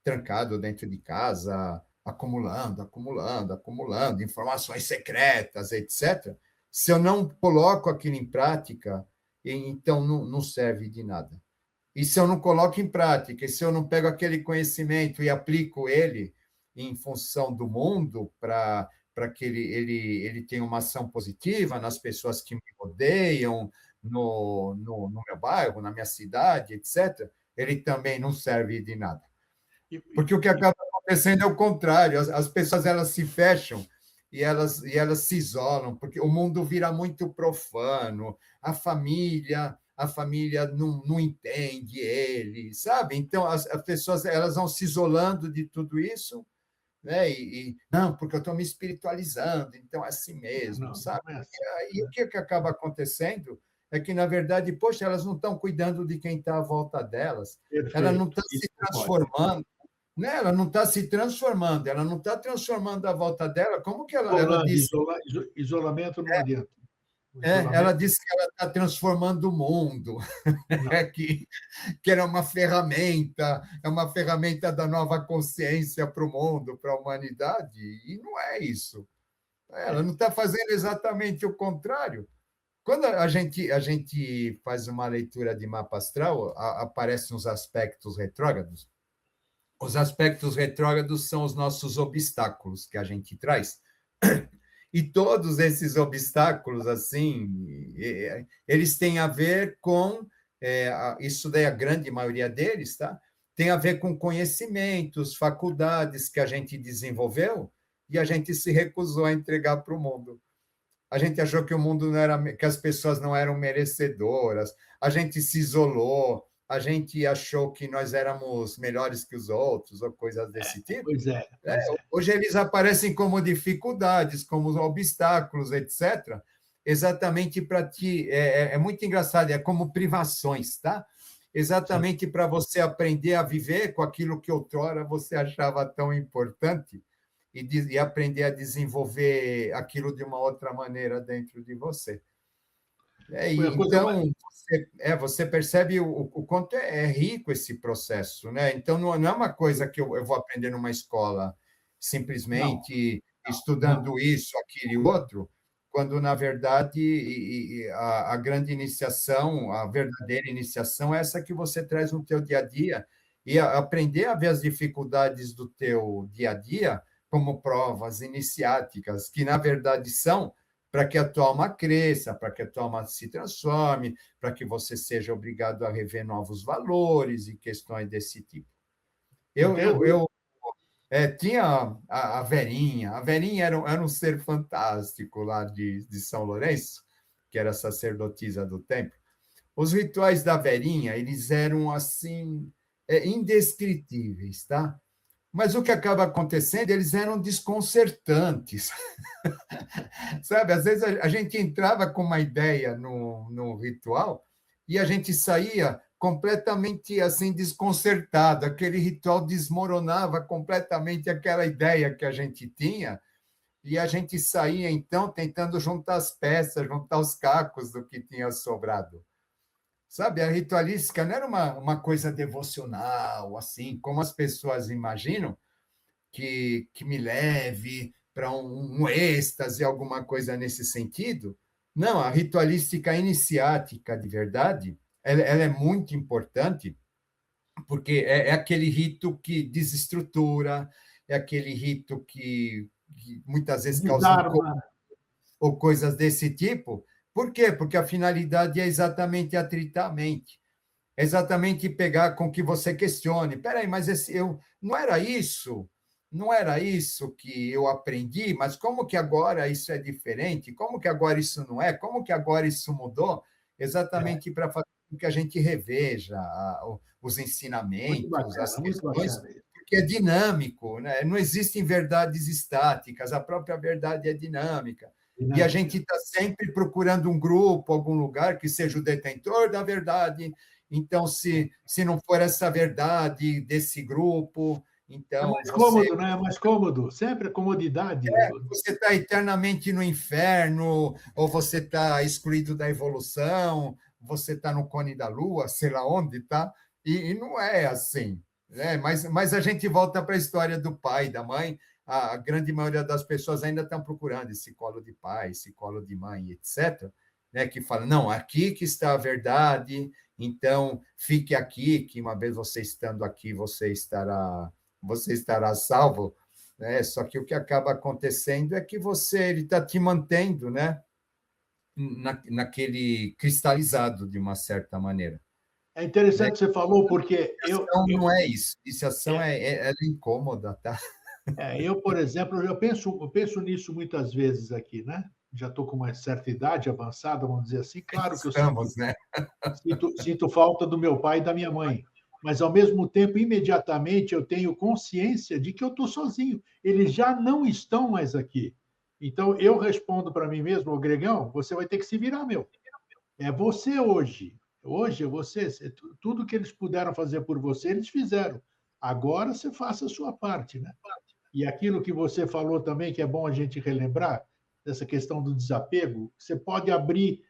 trancado dentro de casa, acumulando, acumulando, acumulando informações secretas, etc. Se eu não coloco aquilo em prática, então não serve de nada. E se eu não coloco em prática, e se eu não pego aquele conhecimento e aplico ele em função do mundo para que ele tenha uma ação positiva nas pessoas que me rodeiam, no meu bairro, na minha cidade, etc., ele também não serve de nada. E, Porque o que acaba acontecendo é o contrário, as pessoas elas se fecham e elas se isolam, porque o mundo vira muito profano, a família não entende ele, sabe? Então, as pessoas elas vão se isolando de tudo isso, né? Não, porque eu estou me espiritualizando, então é assim mesmo, não, sabe? não é assim. E o que acaba acontecendo é que, na verdade, poxa, elas não estão cuidando de quem está à volta delas, ela não Perfeito. está Isso se pode. transformando, né? Ela não está se transformando, ela não está transformando a volta dela. Como que ela Isolando, disse? isolamento não adianta. O Ela isolamento disse que ela está transformando o mundo, não. que era uma ferramenta, é uma ferramenta da nova consciência para o mundo, para a humanidade, e não é isso. Ela É. não está fazendo exatamente o contrário. Quando a gente faz uma leitura de mapa astral, aparecem os aspectos retrógrados. Os aspectos retrógrados são os nossos obstáculos que a gente traz. E todos esses obstáculos, assim, eles têm a ver com, isso daí, a grande maioria deles, tá? Tem a ver com conhecimentos, faculdades que a gente desenvolveu e a gente se recusou a entregar para o mundo. A gente achou que o mundo não era, que as pessoas não eram merecedoras, a gente se isolou, a gente achou que nós éramos melhores que os outros, ou coisas desse tipo. Pois é, pois é. Hoje eles aparecem como dificuldades, como obstáculos, etc., exatamente para ti. É muito engraçado, é como privações, tá? Sim. Exatamente para você aprender a viver com aquilo que outrora você achava tão importante e aprender a desenvolver aquilo de uma outra maneira dentro de você. Foi a coisa mais. Então, você percebe o quanto é rico esse processo, né? Então, não é uma coisa que eu vou aprender numa escola Não, simplesmente não. estudando isso, aquilo e outro, quando, na verdade, a grande iniciação, a verdadeira iniciação é essa que você traz no teu dia a dia, e aprender a ver as dificuldades do teu dia a dia como provas iniciáticas, que, na verdade, são para que a tua alma cresça, para que a tua alma se transforme, para que você seja obrigado a rever novos valores e questões desse tipo. Não Eu, tenha eu, dúvida. eu tinha a Verinha. A Verinha era um ser fantástico lá de São Lourenço, que era sacerdotisa do templo. Os rituais da Verinha, eles eram assim, indescritíveis, tá? Mas o que acaba acontecendo, eles eram desconcertantes. Sabe, às vezes a gente entrava com uma ideia no ritual e a gente saía completamente assim desconcertado. Aquele ritual desmoronava completamente aquela ideia que a gente tinha e a gente saía então tentando juntar as peças, juntar os cacos do que tinha sobrado. Sabe, a ritualística não era uma coisa devocional, assim, como as pessoas imaginam, que me leve para um êxtase, alguma coisa nesse sentido. Não, a ritualística iniciática, de verdade, ela é muito importante, porque é aquele rito que desestrutura, é aquele rito que muitas vezes causa incômodo Desarma. ou coisas desse tipo. Por quê? Porque a finalidade é exatamente atritar a mente. É exatamente pegar com que você questione. Peraí, mas não era isso? Não era isso que eu aprendi, mas como que agora isso é diferente? Como que agora isso não é? Como que agora isso mudou? É, Exatamente para fazer com que a gente reveja os ensinamentos, as muito questões, bacana isso. porque é dinâmico, né? Não existem verdades estáticas, a própria verdade é dinâmica. E a Dinâmica. gente está sempre procurando um grupo, algum lugar que seja o detentor da verdade. Então, se não for essa verdade desse grupo, É então mais cômodo, né? É mais cômodo. Sempre a comodidade. você está eternamente no inferno, ou você está excluído da evolução, você está no cone da lua, sei lá onde, tá? E não é assim, né? Mas a gente volta para a história do pai e da mãe. A grande maioria das pessoas ainda estão procurando esse colo de pai, esse colo de mãe, etc., né? Que fala, não, aqui que está a verdade, então fique aqui, que uma vez você estando aqui, você estará salvo, né? Só que o que acaba acontecendo é que ele está te mantendo, né? Naquele cristalizado de uma certa maneira. É Né? interessante que você falou, porque Iniciação não é isso. Iniciação é, ela é incômoda, tá? por exemplo, eu penso nisso muitas vezes aqui, né? Já estou com uma certa idade avançada, vamos dizer assim. Claro que eu sinto, Estamos, né? sinto, sinto falta do meu pai e da minha mãe, mas ao mesmo tempo, imediatamente, eu tenho consciência de que eu estou sozinho. Eles já não estão mais aqui. Então, eu respondo para mim mesmo, ô Gregão, você vai ter que se virar, meu. É você hoje. Hoje é você. Tudo que eles puderam fazer por você, eles fizeram. Agora você faça a sua parte, né? E aquilo que você falou também, que é bom a gente relembrar, dessa questão do desapego, você pode abrir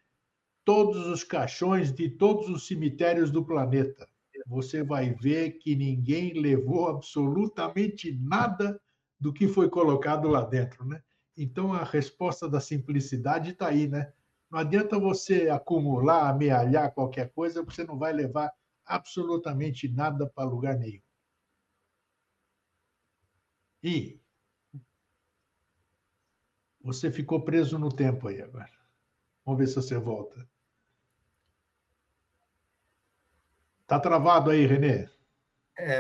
todos os caixões de todos os cemitérios do planeta. Você vai ver que ninguém levou absolutamente nada do que foi colocado lá dentro, né? Então a resposta da simplicidade está aí, né? Não adianta você acumular, amealhar qualquer coisa, porque você não vai levar absolutamente nada para lugar nenhum. E Você ficou preso no tempo aí agora. Vamos ver se você volta. Tá travado aí, Renê?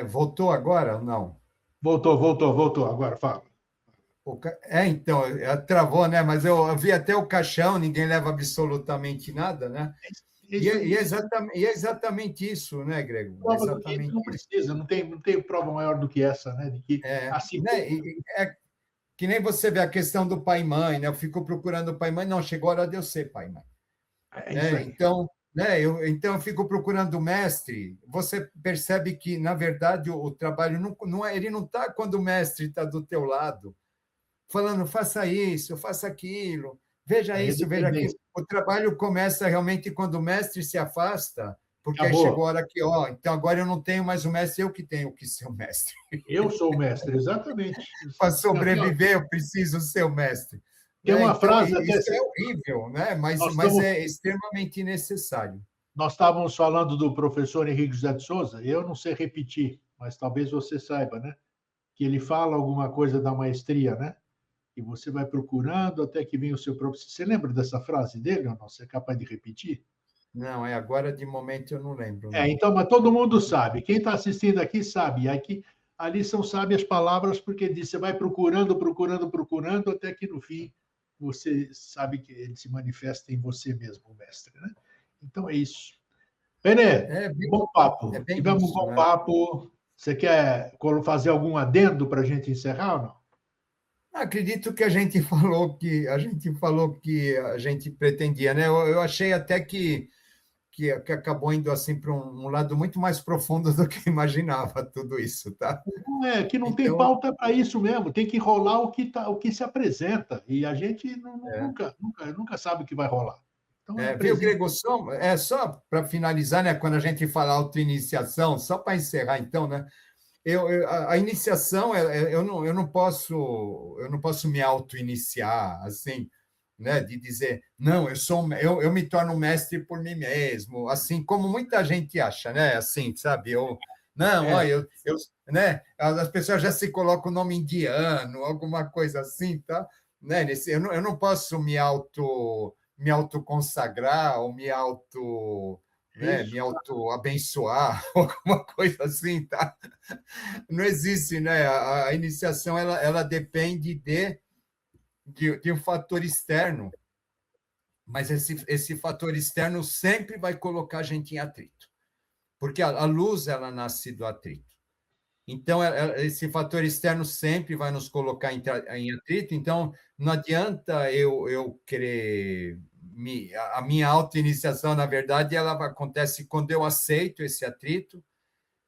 Voltou agora ou não? Voltou. Agora fala. Então, travou, né? Mas eu vi até o caixão, ninguém leva absolutamente nada, né? Isso aí. E é exatamente isso, né, Grego? É Prova do que exatamente não isso. precisa, não tem prova maior do que essa, né? De que assim. Né? É que nem você vê a questão do pai e mãe, né? Eu fico procurando pai e mãe, não, chegou a hora de eu ser pai e mãe. É isso aí. Então, né, então eu fico procurando o mestre. Você percebe que, na verdade, o trabalho ele não está quando o mestre está do teu lado, falando, faça isso, faça aquilo, veja É isso, veja aquilo. independência. O trabalho começa realmente quando o mestre se afasta, porque aí Acabou. chegou a hora que, então agora eu não tenho mais o mestre, eu que tenho que ser o mestre. Eu sou o mestre, exatamente. Para Não, sobreviver, eu preciso ser o mestre. tem Né? uma Então, frase até. isso é horrível, né? Nós Mas estamos, é extremamente necessário. nós estávamos falando do professor Henrique José de Souza, eu não sei repetir, mas talvez você saiba, né? Que ele fala alguma coisa da maestria, né? E você vai procurando até que vem o seu próprio. Você lembra dessa frase dele ou não? Você é capaz de repetir? Não, agora de momento eu não lembro, não. Então, mas todo mundo sabe. Quem está assistindo aqui sabe. Aqui, ali são sábias palavras, porque diz, você vai procurando, até que no fim você sabe que ele se manifesta em você mesmo, o mestre. Né? Então é isso. Renê, É bem, bom é papo. bem Tivemos um isso, bom né? papo. Você quer fazer algum adendo para a gente encerrar ou não? Acredito que a gente pretendia, né? Eu achei até que acabou indo assim para um lado muito mais profundo do que imaginava tudo isso, tá? Não é, que não tem Então, pauta para isso mesmo, tem que rolar o que se apresenta, e a gente é, nunca sabe o que vai rolar. Então, viu, apresenta. Grego? Só para finalizar, né? Quando a gente fala autoiniciação, só para encerrar, então, né? A iniciação, eu não posso me auto-iniciar, assim, né? De dizer, não, eu me torno mestre por mim mesmo, assim como muita gente acha, né? Assim, sabe? Não, É, olha, né? As pessoas já se colocam o nome indiano, alguma coisa assim, tá? Né? Eu não posso me auto consagrar ou isso. me auto abençoar, alguma coisa assim, tá? Não existe, né? A iniciação ela depende de um fator externo, mas esse fator externo sempre vai colocar a gente em atrito, porque a luz ela nasce do atrito. Então, esse fator externo sempre vai nos colocar em atrito, então não adianta eu querer. A minha autoiniciação, na verdade, ela acontece quando eu aceito esse atrito,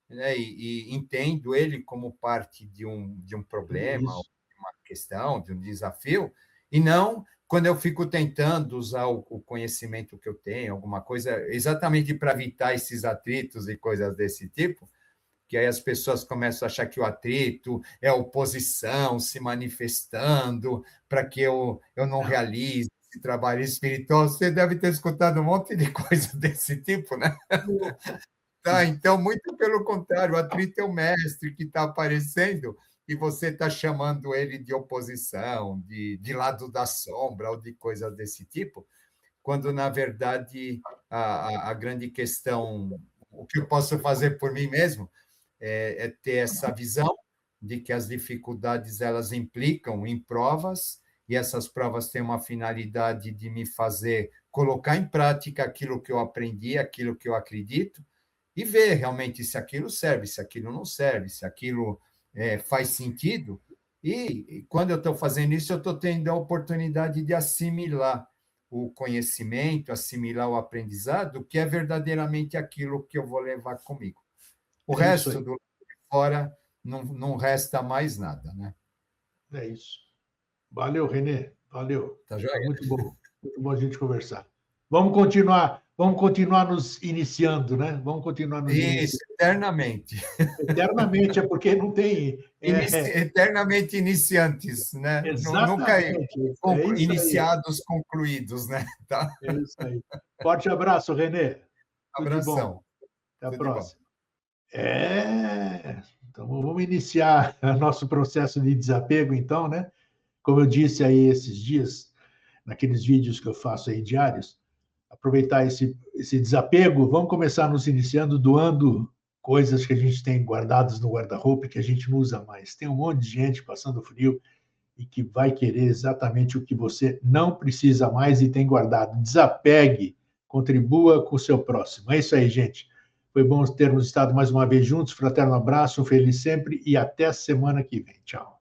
né, e entendo ele como parte de um problema, Isso. de uma questão, de um desafio, e não quando eu fico tentando usar o conhecimento que eu tenho, alguma coisa, exatamente para evitar esses atritos e coisas desse tipo, que aí as pessoas começam a achar que o atrito é a oposição se manifestando para que eu não Não, realize esse trabalho espiritual. Você deve ter escutado um monte de coisa desse tipo, né? Tá, então, muito pelo contrário, o atrito é o mestre que está aparecendo e você está chamando ele de oposição, de lado da sombra ou de coisas desse tipo, quando, na verdade, a grande questão, o que eu posso fazer por mim mesmo, é ter essa visão de que as dificuldades elas implicam em provas e essas provas têm uma finalidade de me fazer colocar em prática aquilo que eu aprendi, aquilo que eu acredito, e ver realmente se aquilo serve, se aquilo não serve, se aquilo faz sentido. E quando eu estou fazendo isso, eu estou tendo a oportunidade de assimilar o conhecimento, assimilar o aprendizado, que é verdadeiramente aquilo que eu vou levar comigo. O é isso resto aí. do lado de fora não resta mais nada, né? É isso. Valeu, Renê. Valeu. Tá Foi joia? muito bom a gente conversar. Vamos continuar nos iniciando, né? Vamos continuar nos Isso, iniciando. eternamente. Eternamente, é porque não tem. Eternamente iniciantes, né? Nunca Exatamente. É isso aí. iniciados concluídos, né? Tá? É isso aí. Forte abraço, Renê. Tudo de bom. Abração. Até a Tudo de bom. próxima. Então vamos iniciar nosso processo de desapego, então, né? como eu disse aí esses dias, naqueles vídeos que eu faço aí diários, aproveitar esse desapego, vamos começar nos iniciando doando coisas que a gente tem guardadas no guarda-roupa e que a gente não usa mais. Tem um monte de gente passando frio e que vai querer exatamente o que você não precisa mais e tem guardado. Desapegue, contribua com o seu próximo. É isso aí, gente. Foi bom termos estado mais uma vez juntos. Fraterno abraço, um feliz sempre e até a semana que vem. Tchau.